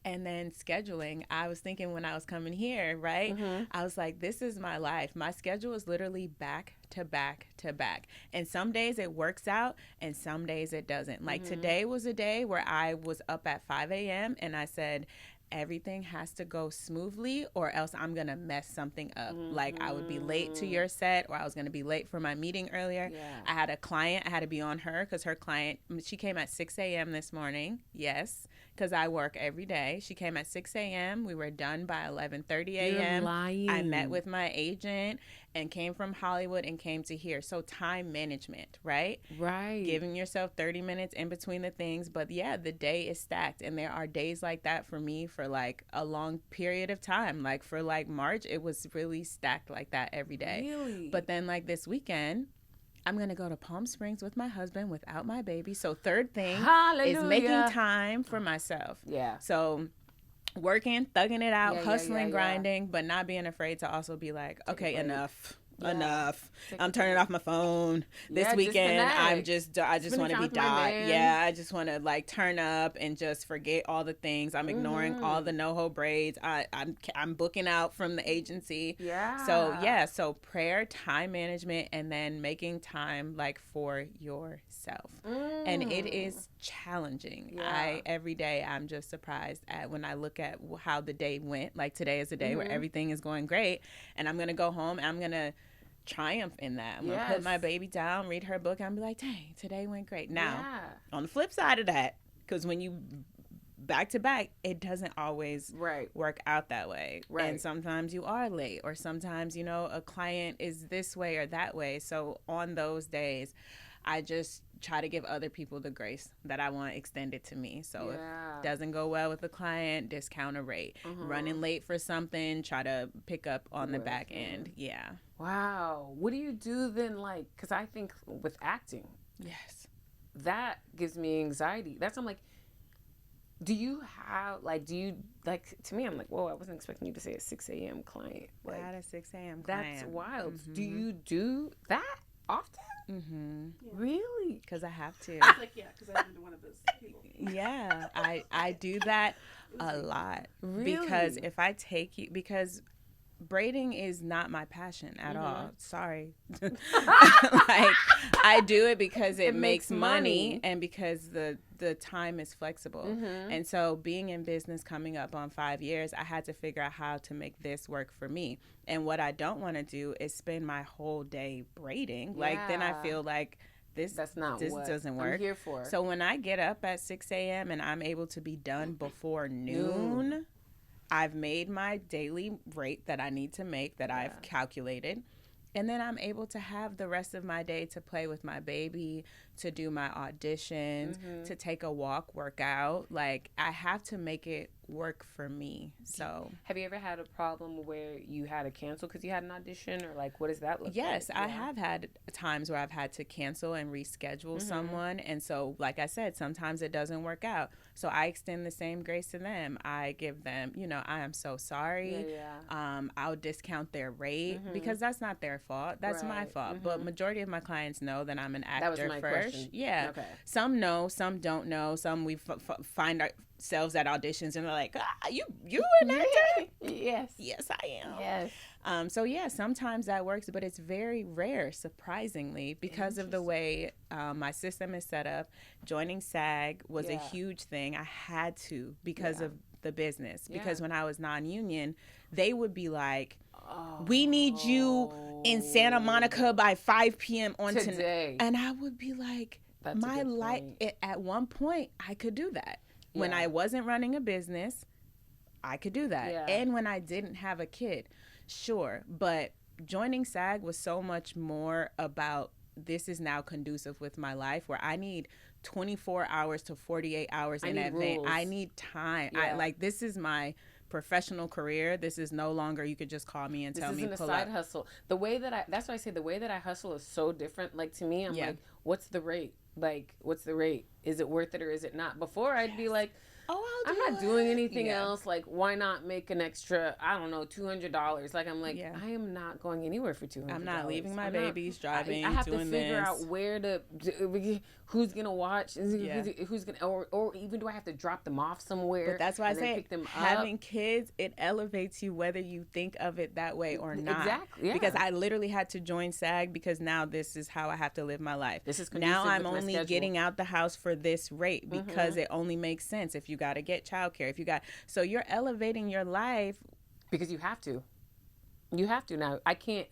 And then scheduling. I was thinking when I was coming here, right? I was like, this is my life. My schedule is literally back to back to back. And some days it works out and some days it doesn't. Like today was a day where I was up at 5 a.m. and I said, everything has to go smoothly or else I'm going to mess something up. Like I would be late to your set or I was going to be late for my meeting earlier. Yeah. I had a client. I had to be on her because her client, she came at 6 a.m. this morning. Yes, because I work every day. She came at 6 a.m. We were done by 11:30 a.m. You're lying. I met with my agent and came from Hollywood and came to here. So time management, right? Right. Giving yourself 30 minutes in between the things. But yeah, the day is stacked. And there are days like that for me for like a long period of time. Like for like March, it was really stacked like that every day. Really? But then like this weekend, I'm going to go to Palm Springs with my husband without my baby. So third thing is making time for myself. Yeah. So working, thugging it out, Yeah, hustling, grinding, but not being afraid to also be like, okay, enough. Yeah. Enough. I'm turning off my phone. This weekend, I just want to be Dot. Yeah, I just want to like turn up and just forget all the things. I'm ignoring all the NoHo braids. I'm booking out from the agency. Yeah. So prayer, time management, and then making time like for yourself. And it is challenging. Yeah. Every day I'm just surprised at when I look at how the day went. Like today is a day where everything is going great, and I'm gonna go home and I'm gonna triumph in that. I'm gonna put my baby down, read her book, and I'm be like, dang, today went great. Now, on the flip side of that, because when you back to back, it doesn't always work out that way. Right. And sometimes you are late, or sometimes, a client is this way or that way. So on those days, I just try to give other people the grace that I want extended to me. So if it doesn't go well with the client, discount a rate. Running late for something, try to pick up on the back end. Yeah. Wow. What do you do then, like, because I think with acting, that gives me anxiety. I'm like, to me, I'm like, whoa, I wasn't expecting you to say a 6 a.m. client. Like, I had a 6 a.m. client. That's wild. Do you do that often? Yeah. Really? Because I have to. I was like, yeah, because I've been one of those people. Yeah, I do that a lot. Really? Because if I take you, because braiding is not my passion at all. Sorry. Like, I do it because it makes money and because the time is flexible. And so being in business coming up on 5 years, I had to figure out how to make this work for me. And what I don't want to do is spend my whole day braiding. Like, then I feel like this doesn't work. I'm here for. So when I get up at 6 a.m. and I'm able to be done before noon, I've made my daily rate that I need to make that I've calculated. And then I'm able to have the rest of my day to play with my baby, to do my auditions, to take a walk, work out. Like, I have to make it work for me. So, have you ever had a problem where you had to cancel because you had an audition, or like, what does that look like? Yes, I have had times where I've had to cancel and reschedule someone. And so, like I said, sometimes it doesn't work out. So I extend the same grace to them. I give them, I am so sorry. I'll discount their rate because that's not their fault. That's my fault. But majority of my clients know that I'm an actor that was my first. Question. Yeah. Okay. Some know, some don't know. Some we find ourselves at auditions and they're like, you an actor? Yes. Yes, I am. Yes. So yeah, sometimes that works, but it's very rare, surprisingly, because of the way my system is set up. Joining SAG was a huge thing. I had to because of the business. Because when I was non-union, they would be like, we need you in Santa Monica by 5 p.m. on today. And I would be like, my life, at one point, I could do that. Yeah. When I wasn't running a business, I could do that. Yeah. And when I didn't have a kid, sure. But joining SAG was so much more about this is now conducive with my life where I need 24 hours to 48 hours in advance. I need time. Yeah. This is my professional career. This is no longer you could just call me and tell me pull up. This isn't a side hustle. The way that that's why I say the way that I hustle is so different. Like, to me, I'm like, what's the rate? Like, what's the rate? Is it worth it or is it not? Before I'd be like, I'm not doing anything else. Like, why not make an extra, I don't know, $200? Like, I'm like, I am not going anywhere for $200. I'm not leaving my babies, driving, I have doing to figure out where who's going to watch, who's going to, or even do I have to drop them off somewhere? But that's why I say having kids, it elevates you whether you think of it that way or not. Exactly. Yeah. Because I literally had to join SAG because now this is how I have to live my life. Now I'm only getting out the house for this rate because it only makes sense. If you you got to get childcare. If you got, so you're elevating your life because you have to. You have to now. I can't.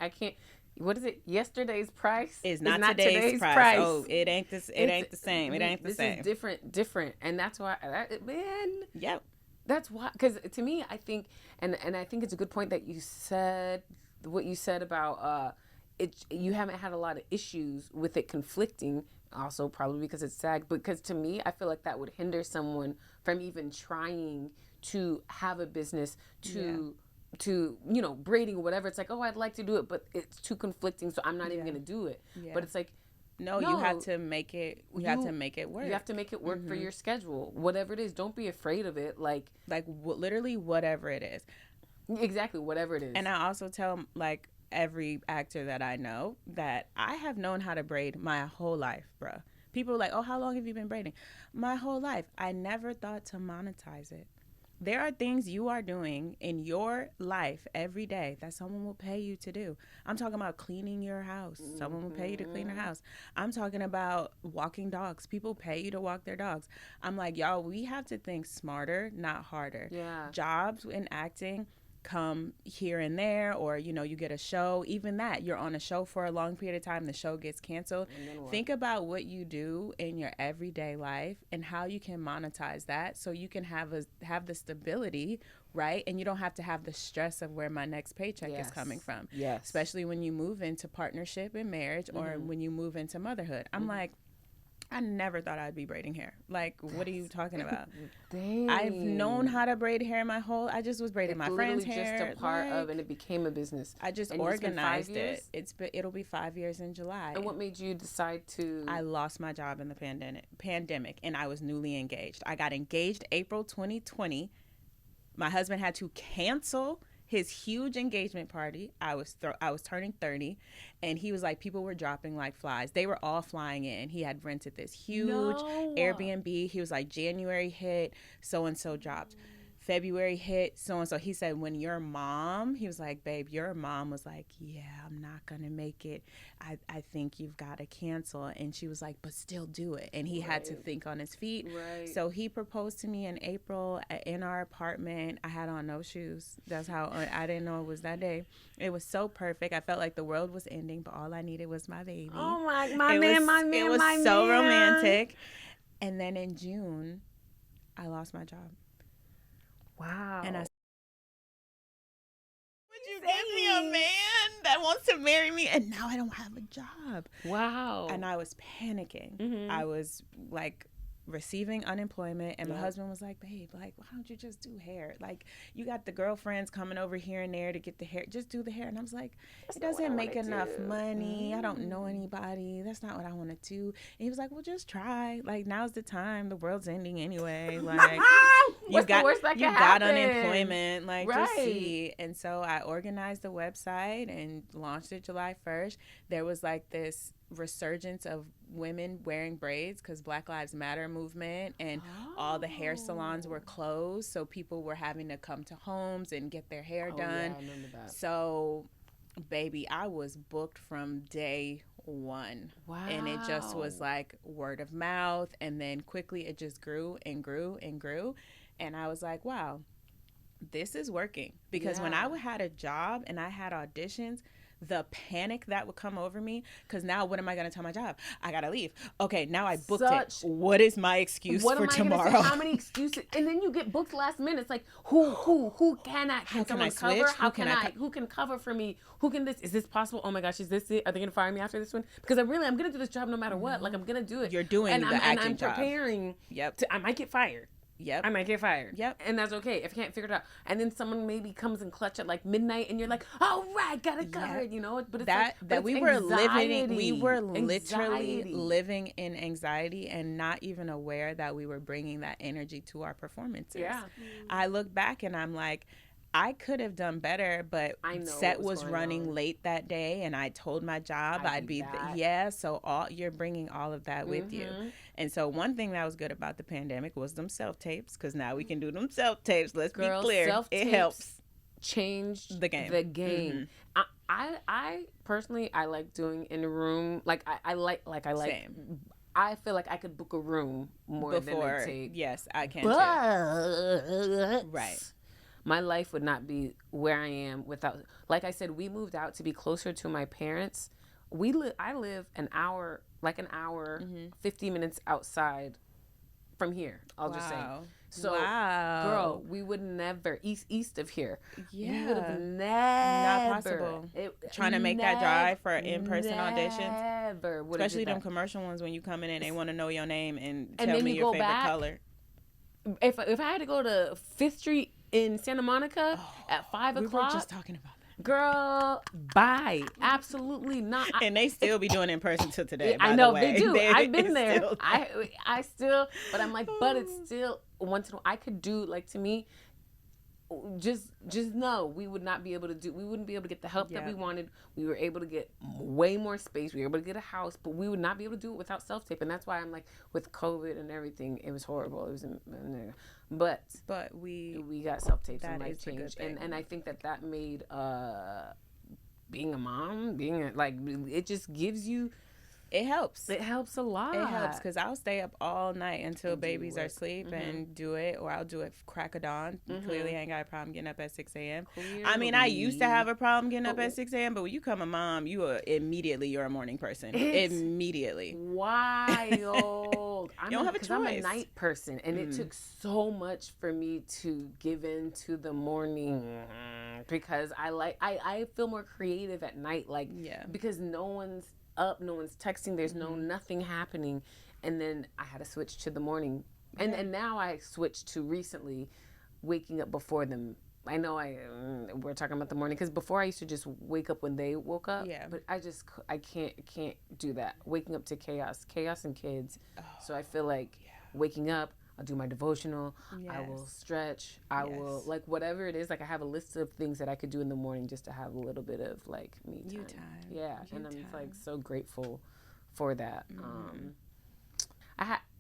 What is it? Yesterday's price is not today's price. Oh, it ain't this. It ain't the same. It ain't the same. This is different, and that's why, man. Yep. That's why, because to me, I think, and I think it's a good point that you said what you said about it. You haven't had a lot of issues with it conflicting. Also, probably because it's SAG. Because to me, I feel like that would hinder someone from even trying to have a business to braiding or whatever. It's like, oh, I'd like to do it, but it's too conflicting, so I'm not even gonna do it. But it's like, no, you have to make it. You have to make it work. You have to make it work for your schedule, whatever it is. Don't be afraid of it. Like literally whatever it is. Exactly, whatever it is. And I also tell like every actor that I know that I have known how to braid my whole life, bruh. People are like, oh, how long have you been braiding? My whole life. I never thought to monetize it. There are things you are doing in your life every day that someone will pay you to do. I'm talking about cleaning your house. Someone will pay you to clean your house. I'm talking about walking dogs. People pay you to walk their dogs. I'm like, y'all, we have to think smarter, not harder. Yeah. Jobs in acting come here and there, or you get a show. Even that, you're on a show for a long period of time, the show gets canceled. Think about what you do in your everyday life and how you can monetize that, so you can have the stability, right? And you don't have to have the stress of where my next paycheck is coming from. Yes. Especially when you move into partnership and marriage, or when you move into motherhood. I'm like, I never thought I'd be braiding hair. Like, what are you talking about? Dang. I've known how to braid hair I just was braiding my friend's hair. Just a part of, and it became a business. I just organized it. It'll be 5 years in July. And what made you decide to? I lost my job in the pandemic, and I was newly engaged. I got engaged April 2020. My husband had to cancel his huge engagement party. I was turning 30, and he was like, people were dropping like flies. They were all flying in. He had rented this huge Airbnb. He was like, January hit, so and so dropped. February hit, so and so. He said, when your mom, he was like, babe, your mom was like, yeah, I'm not gonna make it. I think you've got to cancel. And she was like, but still do it. And he had to think on his feet. Right. So he proposed to me in April in our apartment. I had on no shoes. That's how I didn't know it was that day. It was so perfect. I felt like the world was ending, but all I needed was my baby. Oh my man. It was so romantic. And then in June, I lost my job. Wow. And would you give me a man that wants to marry me? And now I don't have a job. Wow. And I was panicking. Mm-hmm. I was like receiving unemployment, and my husband was like, babe, like, why don't you just do hair? Like, you got the girlfriends coming over here and there to get the hair, just do the hair. And I was like, it doesn't make enough money. I don't know anybody. That's not what I want to do. And he was like, well, just try. Like, now's the time. The world's ending anyway. Like, you got unemployment. Like, just see. And so I organized the website and launched it July 1st. There was like this resurgence of women wearing braids because Black Lives Matter movement, and all the hair salons were closed, so people were having to come to homes and get their hair done. Yeah, I remember that. So, baby, I was booked from day one. Wow. And it just was like word of mouth, and then quickly it just grew and grew and grew. And I was like, wow, this is working. Because when I had a job and I had auditions, the panic that would come over me, because now what am I going to tell my job? I got to leave. Okay, now I booked it. What is my excuse for tomorrow? How many excuses? And then you get booked last minute. It's like, who can I? Can someone cover? Who can cover for me? Who can this? Is this possible? Oh my gosh, is this it? Are they going to fire me after this one? Because I'm going to do this job no matter what. Like, I'm going to do it. You're doing the acting job. And I'm preparing. Yep. I might get fired. Yep. I might get fired. Yep. And that's okay if I can't figure it out. And then someone maybe comes and clutch at like midnight, and you're like, "All right, got it covered," you know. But it's we were literally living in anxiety and not even aware that we were bringing that energy to our performances. Yeah. I look back and I'm like, I could have done better, but set was running late that day, and I told my job I'd be so you're bringing all of that with you. And so one thing that was good about the pandemic was them self-tapes, because now we can do them self-tapes. Let's be clear. It helps. Changed the game. Mm-hmm. I personally, I like doing in a room. Like I like Same. I feel like I could book a room more than it takes. Yes, I can too. Right. My life would not be where I am without, like I said, we moved out to be closer to my parents. I live an hour, 50 minutes outside from here. I'll just say. So, girl, we would never east of here. Yeah, we would have never. Not possible. Trying to make that drive for in-person auditions. Never. Especially them commercial ones when you come in and they want to know your name and tell then me you your go favorite back. color. If I had to go to 5th Street in Santa Monica at 5 o'clock. We were just talking about that. Girl, bye. Absolutely not. And they still be doing in person till today. I know the they do. I've been there. Still... I still, but I'm like, but it's still once in a while. I could do, like, to me, just no. We would not be able to do. We wouldn't be able to get the help that we wanted. We were able to get way more space. We were able to get a house, but we would not be able to do it without self tape. And that's why I'm like, with COVID and everything, it was horrible. It was but we got self tapes and life change, and I think that made being a mom, it just gives you. It helps. It helps a lot. It helps because I'll stay up all night until babies are asleep and do it, or I'll do it crack of dawn. Clearly, I ain't got a problem getting up at 6 a.m. I mean, I used to have a problem getting up at 6 a.m., but when you become a mom, you're a morning person. Immediately. Wild. You don't have a choice. I'm a night person, and it took so much for me to give in to the morning because I feel more creative at night, because no one's up, no one's texting, there's nothing happening, and then I had to switch to the morning, and now I switched to recently waking up before them. I know we're talking about the morning because before I used to just wake up when they woke up, but I can't do that. Waking up to chaos and kids, so I feel like waking up, I'll do my devotional. I will stretch. I will, whatever it is. I have a list of things that I could do in the morning just to have a little bit of me time. Yeah, and I'm so grateful for that.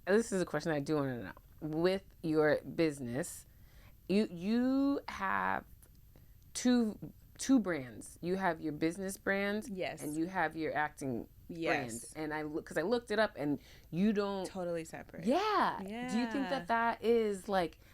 This is a question I do want to know. With your business, you have two brands. You have your business brand, and you have your acting brand. And because I looked it up, and you don't totally separate. Yeah. Do you think that is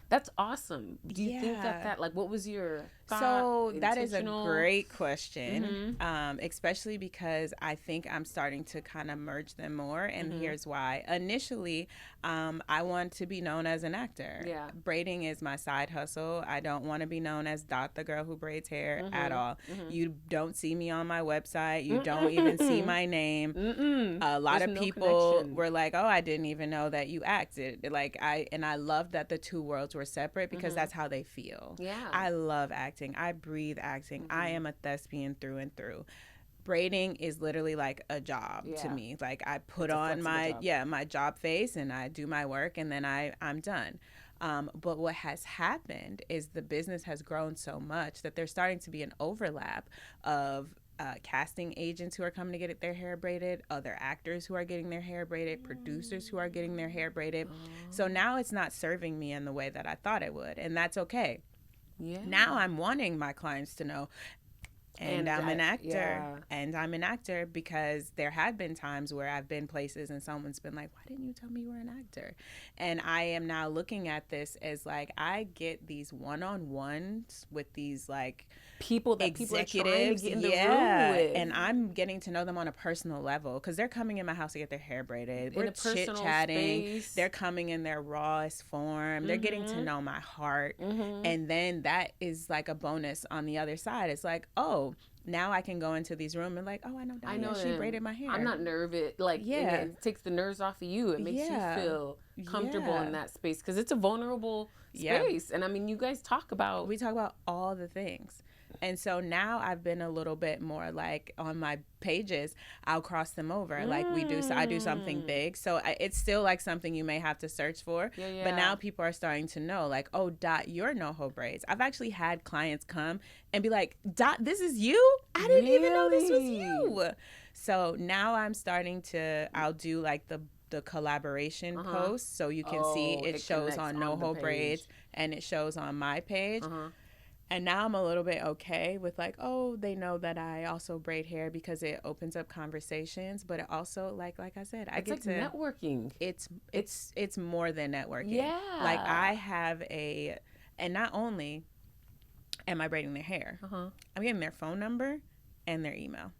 that's awesome? Do you think that what was your thought? So that is a great question, especially because I think I'm starting to kind of merge them more, and here's why. Initially, I want to be known as an actor. Yeah. Braiding is my side hustle. I don't want to be known as Dot, the girl who braids hair, at all. You don't see me on my website. You don't even see my name. A lot of people were like, "Oh, I didn't even know that you acted." I love that the two worlds were separate because that's how they feel. Yeah. I love acting. I breathe acting. I am a thespian through and through. Braiding is literally like a job to me. I put on my job face and I do my work and then I'm done. But what has happened is the business has grown so much that there's starting to be an overlap of casting agents who are coming to get their hair braided, other actors who are getting their hair braided, producers who are getting their hair braided. So now it's not serving me in the way that I thought it would, and that's okay. Yeah. Now I'm wanting my clients to know, and I'm an actor. Yeah. And I'm an actor because there have been times where I've been places and someone's been like, why didn't you tell me you were an actor? And I am now looking at this as I get these one-on-ones with these people that executives, people are trying to get in the room with. And I'm getting to know them on a personal level because they're coming in my house to get their hair braided. We're chit-chatting. They're coming in their rawest form. They're getting to know my heart. And then that is a bonus on the other side. It's oh, now I can go into these rooms and oh, I know she braided my hair. I'm not nervous. It takes the nerves off of you. It makes you feel comfortable in that space because it's a vulnerable space. And I mean, you guys we talk about all the things. And so now I've been a little bit more on my pages, I'll cross them over we do. So I do something big. So it's still something you may have to search for. Yeah. But now people are starting to know oh, Dot, you're NoHo Braids. I've actually had clients come and be like, Dot, this is you? I didn't even know this was you. So now I'm starting to, I'll do the collaboration post so you can see it shows on NoHo Braids and it shows on my page. And now I'm a little bit okay with like, oh, they know that I also braid hair because it opens up conversations, but it also like I said, I It's get like to networking. It's more than networking. Yeah. Like I have and not only am I braiding their hair, I'm getting their phone number and their email.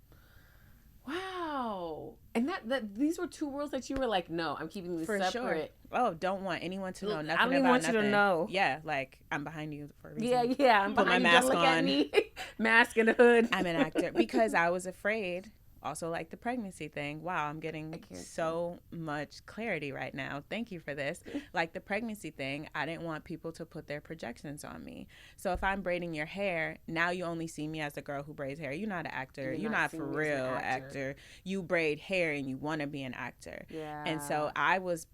Wow. And that these were two worlds that you were like, no, I'm keeping these For separate. Sure. Oh, don't want anyone to know nothing I don't even want you to know. Yeah, like I'm behind you for a reason. Yeah. I'm Put my behind mask you. Don't look on. at me. Mask and a hood. I'm an actor because I was afraid. Also, like the pregnancy thing. Wow, I'm getting so much clarity right now. Thank you for this. Like the pregnancy thing, I didn't want people to put their projections on me. So if I'm braiding your hair, now you only see me as the girl who braids hair. You're not an actor. You're not for real actor. You braid hair and you want to be an actor. Yeah. And so I was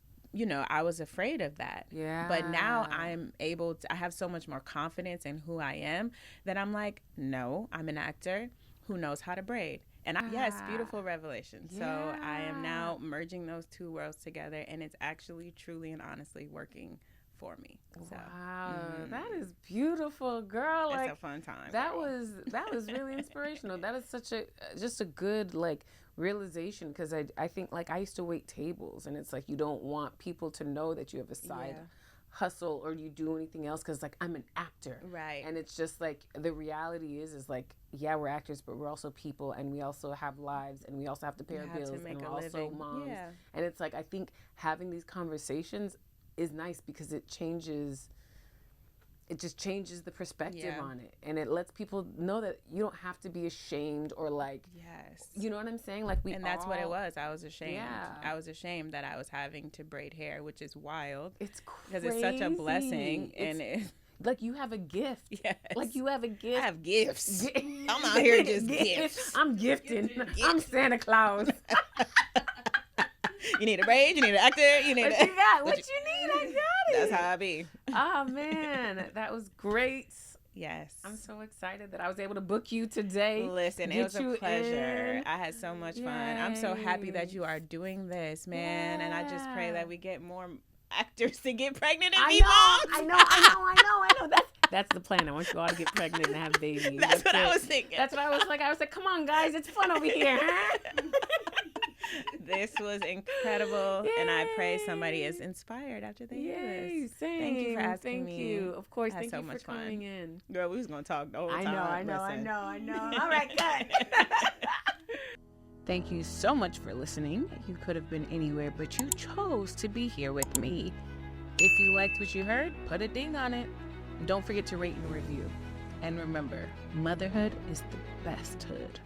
afraid of that. Yeah. But now I'm able to, I have so much more confidence in who I am that I'm like, no, I'm an actor who knows how to braid. And yes, beautiful revelation. Yeah. So I am now merging those two worlds together, and it's actually truly and honestly working for me. So, wow, that is beautiful, girl. It's like, a fun time. That was really inspirational. That is such just a good like realization, because I think like I used to wait tables, and it's like you don't want people to know that you have a side hustle or you do anything else, because like I'm an actor, right? And it's just like the reality is like, yeah, we're actors, but we're also people, and we also have lives, and we also have to pay our bills, and we're also moms. And it's like I think having these conversations is nice because it just changes the perspective on it, and it lets people know that you don't have to be ashamed or like, you know what I'm saying? Like that's what it was. I was ashamed. Yeah. I was ashamed that I was having to braid hair, which is wild. It's crazy because it's such a blessing, and like you have a gift. Yes. Like you have a gift. I have gifts. I'm out here just gifts. I'm gifting. I'm Santa Claus. You need a braid, you need an actor, you need what you got? What you need, I got it. That's how I be. Oh man, that was great. Yes. I'm so excited that I was able to book you today. Listen, it was a pleasure. I had so much fun. I'm so happy that you are doing this, man. And I just pray that we get more actors to get pregnant and be moms. I know. That's the plan. I want you all to get pregnant and have babies. That's what I was thinking. That's what I was like. I was like, come on, guys. It's fun over here, huh? This was incredible. Yay. And I pray somebody is inspired after they hear this. Same. Thank you for asking me. Thank you. Of course. Thank so you much for coming in. Girl, we was going to talk the whole time. I know. All right, good. Thank you so much for listening. You could have been anywhere, but you chose to be here with me. If you liked what you heard, put a ding on it. Don't forget to rate and review. And remember, motherhood is the best hood.